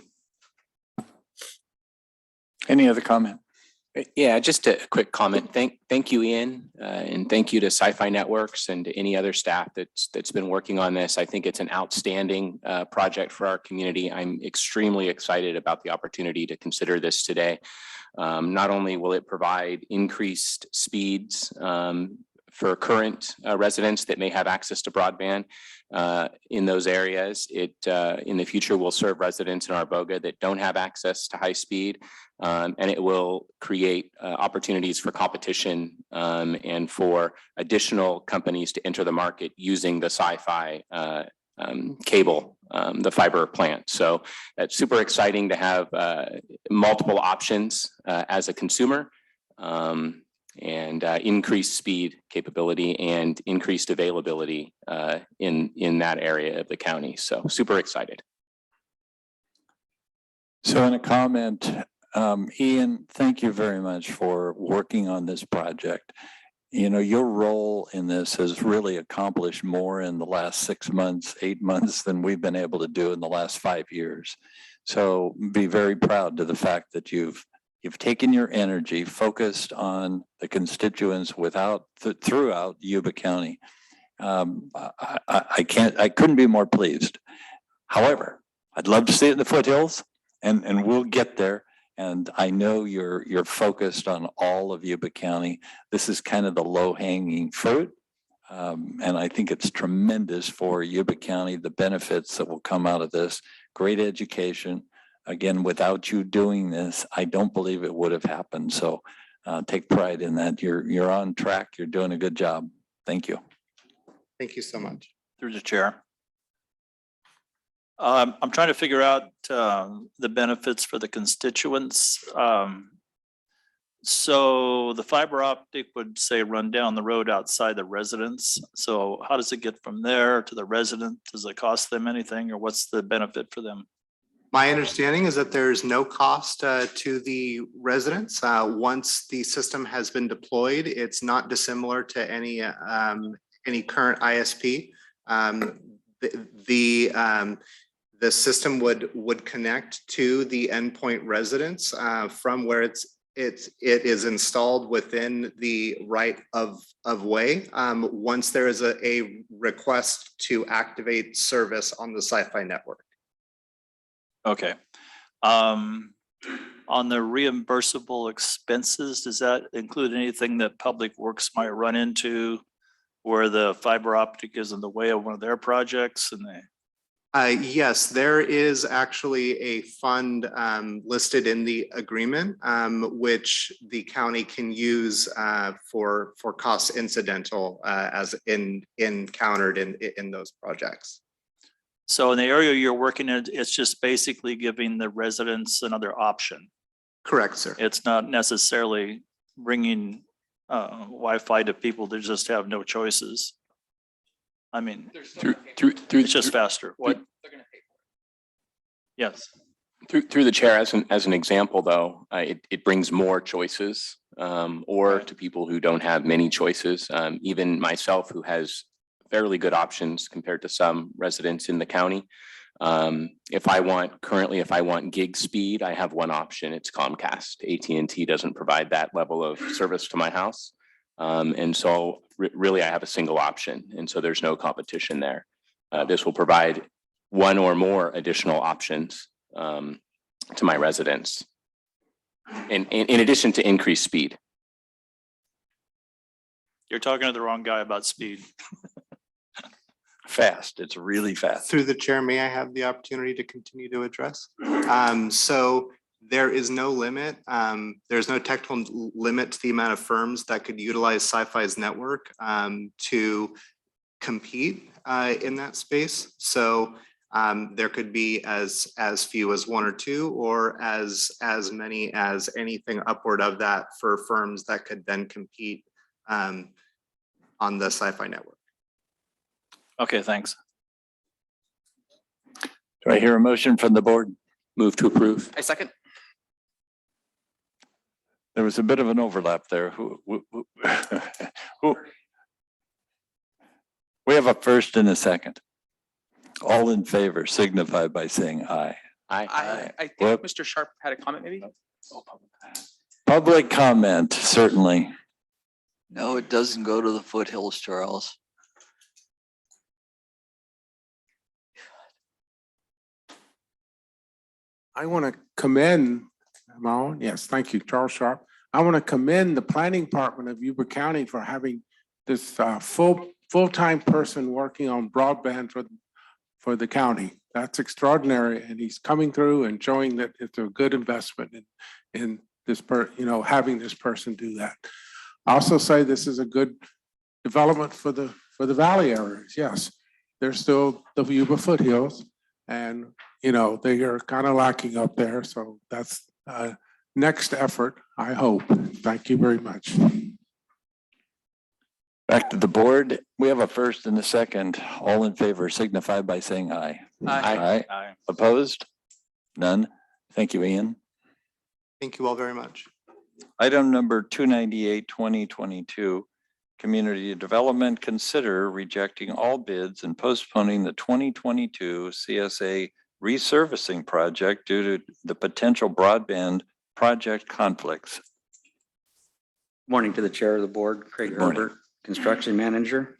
Any other comment? Yeah, just a quick comment. Thank you, Ian, and thank you to Sci-Fi Networks and to any other staff that's been working on this. I think it's an outstanding project for our community. I'm extremely excited about the opportunity to consider this today. Not only will it provide increased speeds for current residents that may have access to broadband in those areas, it in the future will serve residents in Arboga that don't have access to high speed. And it will create opportunities for competition and for additional companies to enter the market using the Sci-Fi cable, the fiber plant. So that's super exciting to have multiple options as a consumer and increased speed capability and increased availability in that area of the county. So super excited. So in a comment, Ian, thank you very much for working on this project. You know, your role in this has really accomplished more in the last 6 months, 8 months than we've been able to do in the last 5 years. So be very proud to the fact that you've taken your energy, focused on the constituents throughout Yuba County. I couldn't be more pleased. However, I'd love to see it in the foothills, and we'll get there. And I know you're focused on all of Yuba County. This is kind of the low-hanging fruit. And I think it's tremendous for Yuba County, the benefits that will come out of this. Great education. Again, without you doing this, I don't believe it would have happened. So take pride in that. You're on track. You're doing a good job. Thank you. Thank you so much. Through the chair. I'm trying to figure out the benefits for the constituents. So the fiber optic would say run down the road outside the residence. So how does it get from there to the resident? Does it cost them anything, or what's the benefit for them? My understanding is that there is no cost to the residents. Once the system has been deployed, it's not dissimilar to any current ISP. The system would connect to the endpoint residence from where it is installed within the right of way. Once there is a request to activate service on the Sci-Fi network. Okay. On the reimbursable expenses, does that include anything that Public Works might run into where the fiber optic is in the way of one of their projects and they? Yes, there is actually a fund listed in the agreement, which the county can use for costs incidental as encountered in those projects. So in the area you're working in, it's just basically giving the residents another option. Correct, sir. It's not necessarily bringing Wi-Fi to people that just have no choices. I mean, it's just faster. What? They're gonna pay for it. Yes. Through the chair, as an example, though, it brings more choices, or to people who don't have many choices. Even myself, who has fairly good options compared to some residents in the county. If I want gig speed, I have one option. It's Comcast. AT&T doesn't provide that level of service to my house. And so really I have a single option. And so there's no competition there. This will provide one or more additional options to my residents. And in addition to increased speed. You're talking to the wrong guy about speed. fast. It's really fast. Through the chair, may I have the opportunity to continue to address? So there is no limit. There's no technical limit to the amount of firms that could utilize Sci-Fi's network to compete in that space. So there could be as few as one or two, or as many as anything upward of that for firms that could then compete on the Sci-Fi network. Okay, thanks. Do I hear a motion from the board? Move to approve. I second. There was a bit of an overlap there. Who? We have a first and a second. All in favor signify by saying aye. I think Whoop. Mr. Sharp had a comment maybe. Public comment, certainly. No, it doesn't go to the foothills, Charles. I want to commend, am I on? Yes, thank you, Charles Sharp. I want to commend the planning department of Yuba County for having this full-time person working on broadband for the county. That's extraordinary, and he's coming through and showing that it's a good investment in this having this person do that. I also say this is a good development for the valley areas. Yes, there's still the Yuba foothills, and they are kind of lacking up there. So that's next effort, I hope. Thank you very much. Back to the board. We have a first and a second. All in favor signify by saying aye. Aye. Aye. Opposed? None. Thank you, Ian. Thank you all very much. Item number 298, 2022. Community Development, consider rejecting all bids and postponing the 2022 CSA resurfacing project due to the potential broadband project conflicts. Morning to the chair of the board, Craig Good morning. Herbert, construction manager.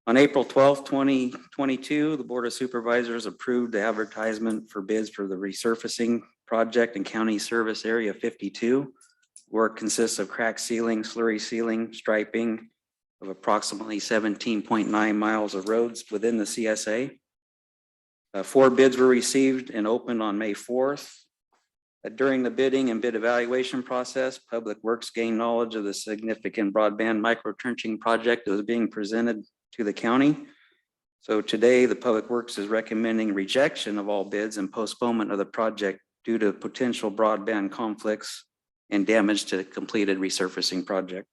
On April 12th, 2022, the Board of Supervisors approved the advertisement for bids for the resurfacing project in County Service Area 52. Work consists of crack sealing, slurry sealing, striping of approximately 17.9 miles of roads within the CSA. 4 bids were received and opened on May 4th. During the bidding and bid evaluation process, Public Works gained knowledge of the significant broadband micro trenching project that was being presented to the county. So today, the Public Works is recommending rejection of all bids and postponement of the project due to potential broadband conflicts and damage to the completed resurfacing project.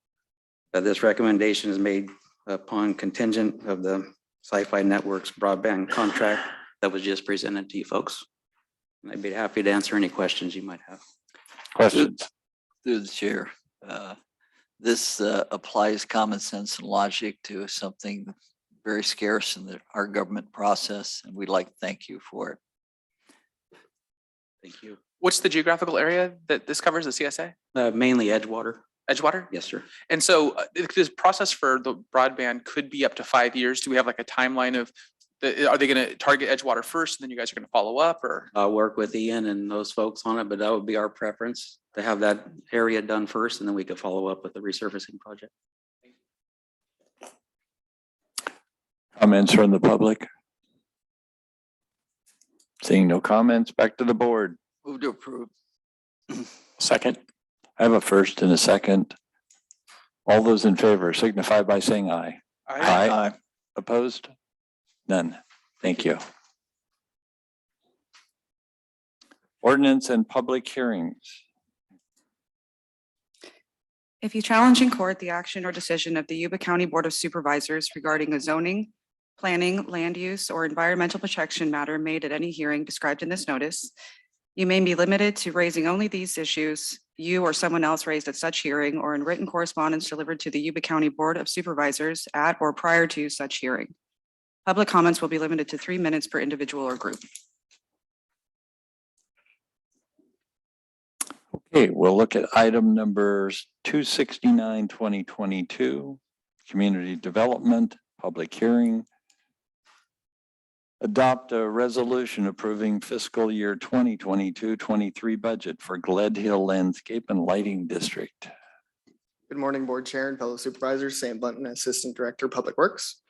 This recommendation is made upon contingent of the Sci-Fi Networks broadband contract that was just presented to you folks. And I'd be happy to answer any questions you might have. Questions? Through the chair. This applies common sense and logic to something very scarce in our government process, and we'd like to thank you for it. Thank you. What's the geographical area that this covers, the CSA? Mainly Edgewater. Edgewater? Yes, sir. And so this process for the broadband could be up to 5 years. Do we have like a timeline of, are they going to target Edgewater first and then you guys are going to follow up, or? I'll work with Ian and those folks on it, but that would be our preference to have that area done first, and then we could follow up with the resurfacing project. Comments from the public? Seeing no comments, back to the board. Move to approve. Second. I have a first and a second. All those in favor signify by saying aye. Aye. Opposed? None. Thank you. Ordinance and public hearings. If you challenge in court the action or decision of the Yuba County Board of Supervisors regarding a zoning, planning, land use, or environmental protection matter made at any hearing described in this notice, you may be limited to raising only these issues you or someone else raised at such hearing or in written correspondence delivered to the Yuba County Board of Supervisors at or prior to such hearing. Public comments will be limited to 3 minutes per individual or group. Okay, we'll look at item numbers 269, 2022, community development, public hearing. Adopt a resolution approving fiscal year 2022-23 budget for Gled Hill Landscape and Lighting District. Good morning, Board Chair and fellow supervisors. Sam Bunton, Assistant Director, Public Works.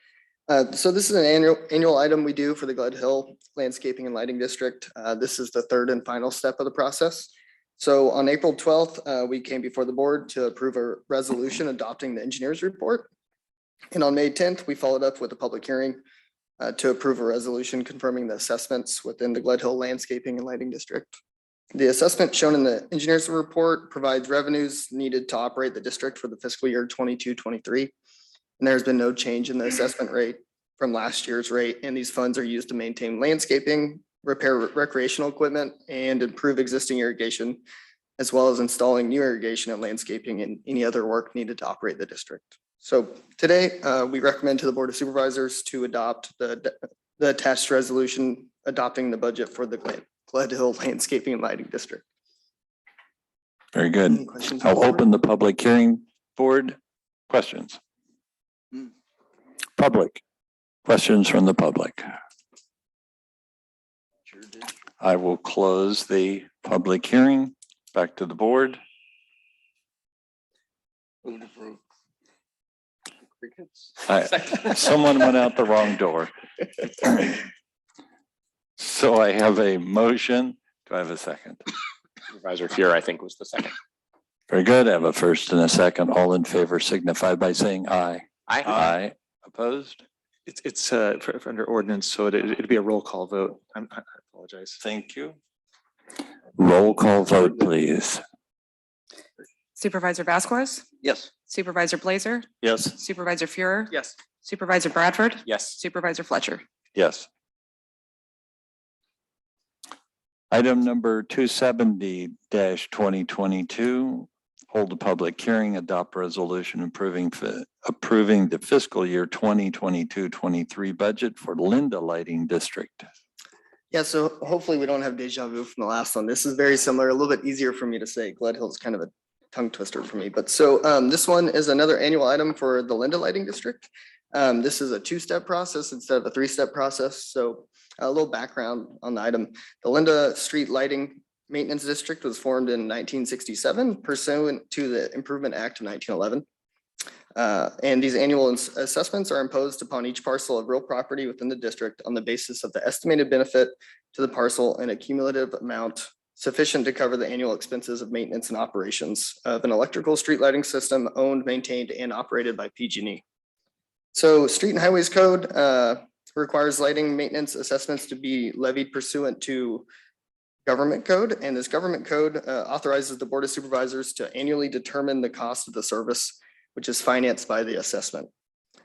So this is an annual item we do for the Glen Hill Landscaping and Lighting District. This is the third and final step of the process. So on April 12th, we came before the board to approve a resolution adopting the engineer's report. And on May 10th, we followed up with a public hearing to approve a resolution confirming the assessments within the Glen Hill Landscaping and Lighting District. The assessment shown in the engineer's report provides revenues needed to operate the district for the fiscal year 22-23. And there's been no change in the assessment rate from last year's rate. And these funds are used to maintain landscaping, repair recreational equipment, and improve existing irrigation, as well as installing new irrigation and landscaping and any other work needed to operate the district. So today, we recommend to the Board of Supervisors to adopt the attached resolution adopting the budget for the Glen Hill Landscaping and Lighting District. Very good. Any questions? I'll open the public hearing. Board, questions? Public, questions from the public. I will close the public hearing. Back to the board. Someone went out the wrong door. So I have a motion. Do I have a second? Supervisor Fuhr, I think, was the second. Very good. I have a first and a second. All in favor signify by saying aye. Aye. Aye. Opposed? It's for under ordinance, so it'd be a roll call vote. I apologize. Thank you. Roll call vote, please. Supervisor Vasquez, Yes. Supervisor Blazer, Yes. Supervisor Fuhrer, Yes. Supervisor Bradford, Yes. Supervisor Fletcher. Yes. Item number 270-2022, hold a public hearing, adopt resolution approving the fiscal year 2022-23 budget for Linda Lighting District. Yeah, so hopefully we don't have deja vu from the last one. This is very similar, a little bit easier for me to say. Glen Hill is kind of a tongue twister for me, but so this one is another annual item for the Linda Lighting District. This is a two-step process instead of a three-step process. So a little background on the item. The Linda Street Lighting Maintenance District was formed in 1967 pursuant to the Improvement Act of 1911. And these annual assessments are imposed upon each parcel of real property within the district on the basis of the estimated benefit to the parcel and a cumulative amount sufficient to cover the annual expenses of maintenance and operations of an electrical street lighting system owned, maintained, and operated by PG&E. So Street and Highways Code requires lighting maintenance assessments to be levied pursuant to government code, and this government code authorizes the Board of Supervisors to annually determine the cost of the service, which is financed by the assessment,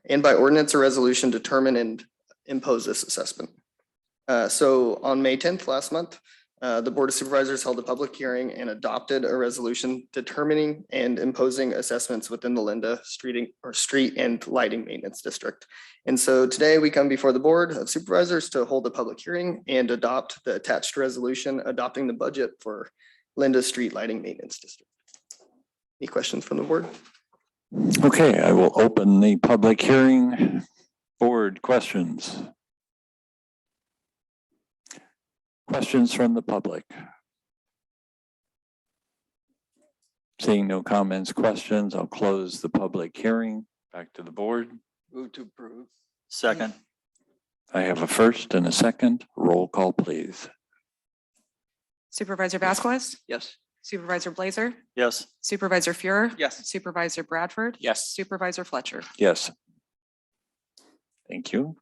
and by ordinance or resolution determine and impose this assessment. So on May 10th last month, the Board of Supervisors held a public hearing and adopted a resolution determining and imposing assessments within the Linda Street and Lighting Maintenance District. And so today we come before the Board of Supervisors to hold a public hearing and adopt the attached resolution adopting the budget for Linda Street Lighting Maintenance District. Any questions from the board? Okay, I will open the public hearing. Board, questions? Questions from the public? Seeing no comments, questions, I'll close the public hearing. Back to the board. Move to approve. Second. I have a first and a second. Roll call, please. Supervisor Vasquez, Yes. Supervisor Blazer, Yes. Supervisor Fuhrer, Yes. Supervisor Bradford, Yes. Supervisor Fletcher. Yes. Thank you.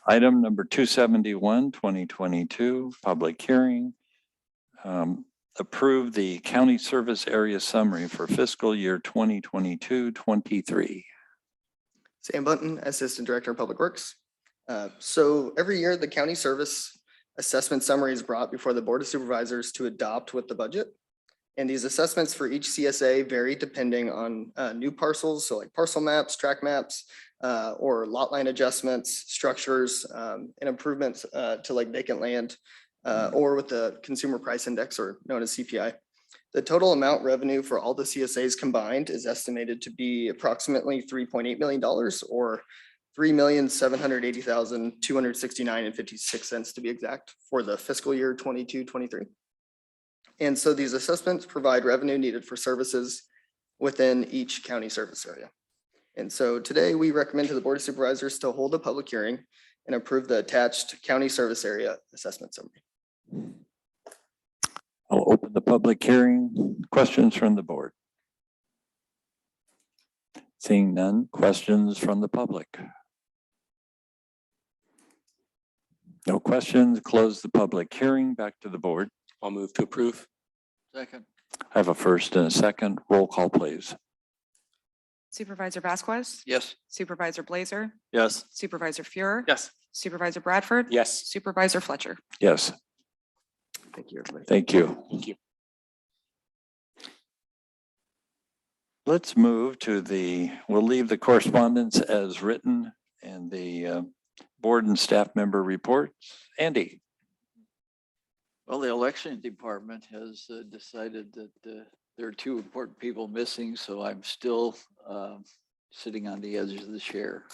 Item number 271-2022, public hearing. Approve the county service area summary for fiscal year 2022-23. Sam Bunton, Assistant Director of Public Works. So every year, the county service assessment summary is brought before the Board of Supervisors to adopt with the budget. And these assessments for each CSA vary depending on new parcels, so like parcel maps, track maps, or lot line adjustments, structures, and improvements to like vacant land, or with the Consumer Price Index, or known as CPI. The total amount revenue for all the CSAs combined is estimated to be approximately $3.8 million, or $3,780,269.56 to be exact for the fiscal year 22-23. And so these assessments provide revenue needed for services within each county service area. And so today we recommend to the Board of Supervisors to hold a public hearing and approve the attached county service area assessment summary. I'll open the public hearing. Questions from the board? Seeing none, questions from the public? No questions, close the public hearing. Back to the board. I'll move to approve. Second. I have a first and a second. Roll call, please. Supervisor Vasquez, Yes. Supervisor Blazer, Yes. Supervisor Fuhrer, Yes. Supervisor Bradford, Yes. Supervisor Fletcher. Yes, Thank you, everybody. thank you. Thank you. Let's move to we'll leave the correspondence as written and the board and staff member reports. Andy. Well, the election department has decided that there are two important people missing, so I'm still sitting on the edge of the chair.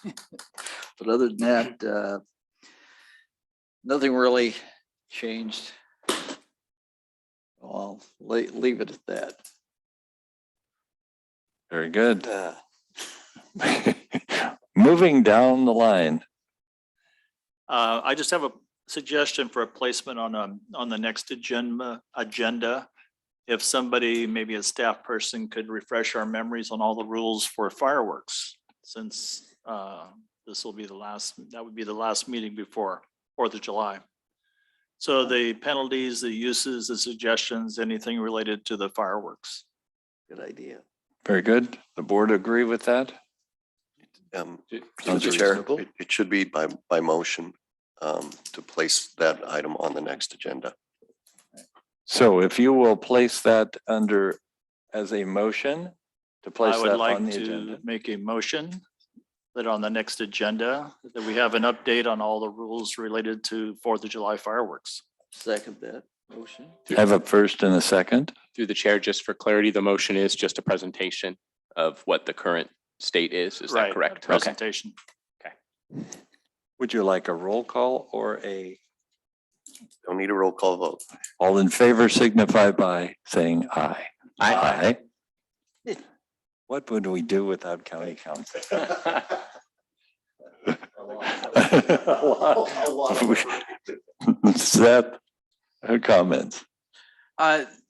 But other than that, nothing really changed. I'll leave it at that. Very good. Moving down the line. I just have a suggestion for a placement on the next agenda. If somebody, maybe a staff person, could refresh our memories on all the rules for fireworks, since this will be that would be the last meeting before 4th of July. So the penalties, the uses, the suggestions, anything related to the fireworks. Good idea. Very good. The board agree with that? Through the chair, it should be by motion to place that item on the next agenda. So if you will place that as a motion to place I would that like on the to agenda. make a motion that on the next agenda, that we have an update on all the rules related to 4th of July fireworks. Second that motion. I have a first and a second. Through the chair, just for clarity, the motion is just a presentation of what the current state is. Is that Right, correct? Okay. presentation. Would you like a roll call or Don't need a roll call vote. all in favor signify by saying aye. Aye. What would we do without county council? Seth, comments?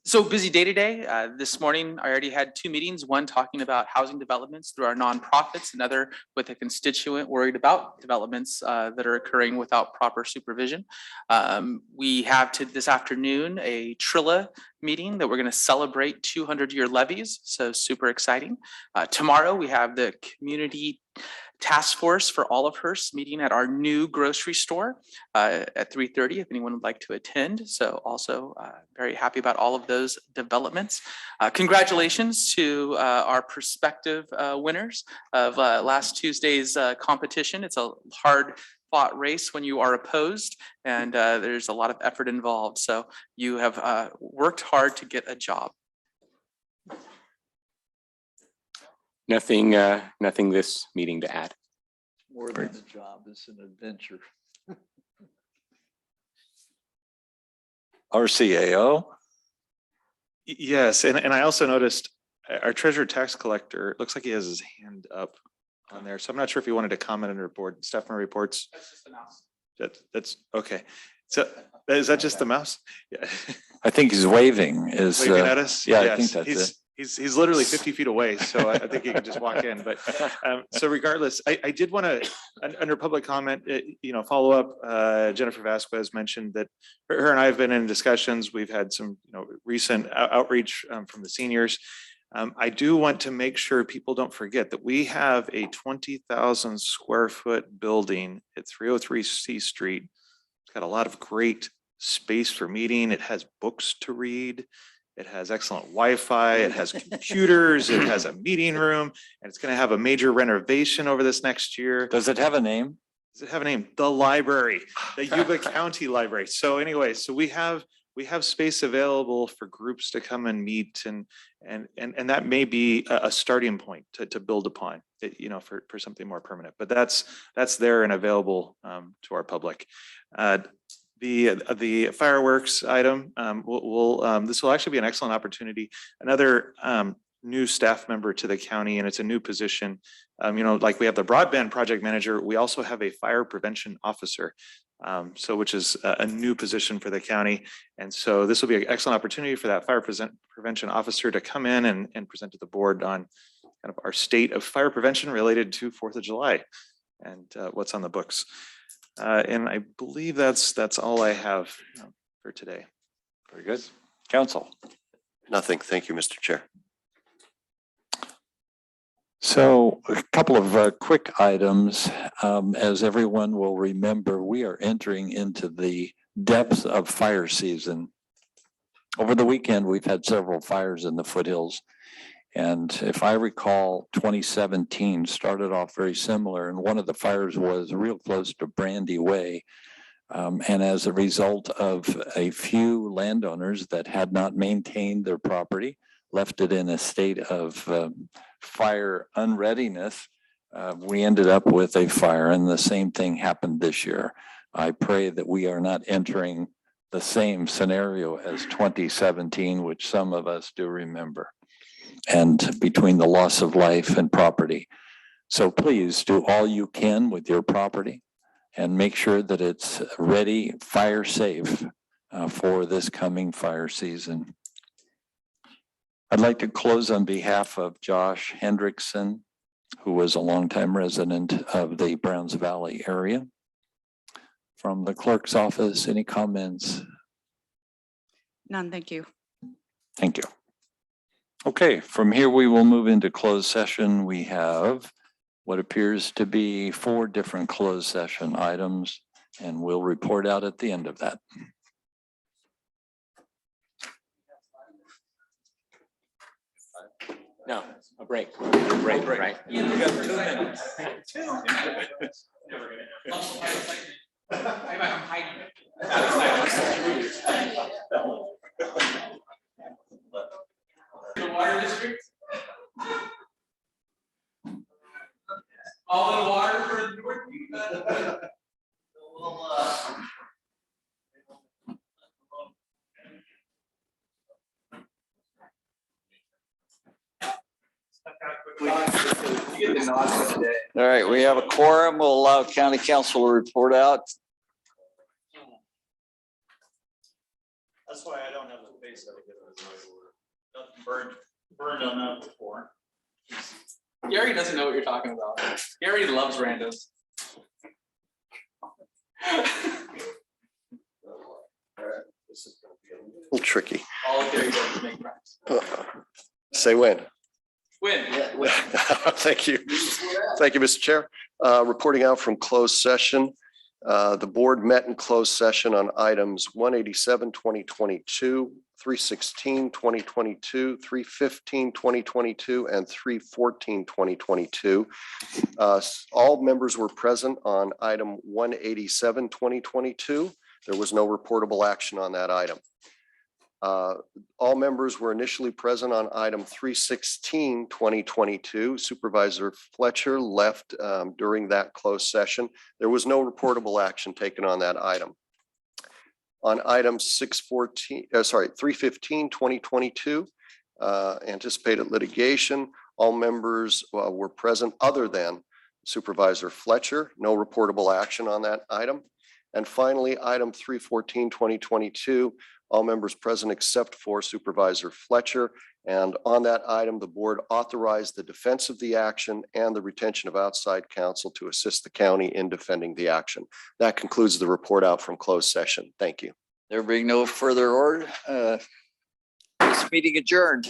So busy day today. This morning, I already had 2 meetings, one talking about housing developments through our nonprofits, another with a constituent worried about developments that are occurring without proper supervision. We have this afternoon a Trilla meeting that we're going to celebrate 200-year levies, so super exciting. Tomorrow, we have the community task force for Olivehurst meeting at our new grocery store at 3:30 if anyone would like to attend. So also very happy about all of those developments. Congratulations to our prospective winners of last Tuesday's competition. It's a hard fought race when you are opposed, and there's a lot of effort involved. So you have worked hard to get a job. Nothing this meeting to add. More than a job, it's an adventure. Our CAO? Yes, and I also noticed our treasurer tax collector, it looks like he has his hand up on there. So I'm not sure if you wanted to comment under board staff member reports. That's just the mouse. That's okay. So is that just the mouse? Yeah. I think he's waving. Waving at us? Yeah, I Yes, think that's it. He's literally 50 feet away, so I think he can just walk in. But so regardless, I did want to, under public comment, follow up. Jennifer Vasquez mentioned that her and I have been in discussions. We've had some, recent outreach from the seniors. I do want to make sure people don't forget that we have a 20,000 square foot building at 303 C Street. It's got a lot of great space for meeting. It has books to read. It has excellent Wi-Fi. It has computers. It has a meeting room, and it's going to have a major renovation over this next year. Does it have a name? Does it have a name? The library, the Yuba County Library. So anyway, so we have space available for groups to come and meet, and that may be a starting point to build upon, for something more permanent. But that's there and available to our public. The fireworks item, this will actually be an excellent opportunity. Another new staff member to the county, and it's a new position. You know, like we have the broadband project manager, we also have a fire prevention officer. So which is a new position for the county. And so this will be an excellent opportunity for that fire prevention officer to come in and present to the board on kind of our state of fire prevention related to 4th of July and what's on the books. And I believe that's all I have for today. Very good. Council. Nothing. Thank you, Mr. Chair. So a couple of quick items. As everyone will remember, we are entering into the depths of fire season. Over the weekend, we've had several fires in the foothills. And if I recall, 2017 started off very similar. And one of the fires was real close to Brandy Way. And as a result of a few landowners that had not maintained their property, left it in a state of fire unreadiness, we ended up with a fire, and the same thing happened this year. I pray that we are not entering the same scenario as 2017, which some of us do remember, and between the loss of life and property. So please do all you can with your property and make sure that it's ready, fire safe for this coming fire season. I'd like to close on behalf of Josh Hendrickson, who was a longtime resident of the Browns Valley area. From the clerk's office, any comments? None, thank you. Thank you. Okay, from here we will move into closed session. We have what appears to be 4 different closed session items, and we'll report out at the end of that. No, a break. Break, right? You have 2 minutes. The water district. All in water for the North. All right, we have a quorum. We'll allow county council to report out. That's why I don't have the face of it. Nothing burned on that before. Gary doesn't know what you're talking about. Gary loves randos. This is going to be a little tricky. All Gary does is make friends. Say when. Win. Thank you. Thank you, Mr. Chair. Reporting out from closed session. The board met in closed session on items 187, 2022, 316, 2022, 315, 2022, and 314, 2022. All members were present on item 187, 2022. There was no reportable action on that item. All members were initially present on item 316, 2022. Supervisor Fletcher left during that closed session. There was no reportable action taken on that item. On item 315, 2022, anticipated litigation, all members were present other than Supervisor Fletcher. No reportable action on that item. And finally, item 314, 2022, all members present except for Supervisor Fletcher. And on that item, the board authorized the defense of the action and the retention of outside counsel to assist the county in defending the action. That concludes the report out from closed session. Thank you. There being no further order, this meeting adjourned.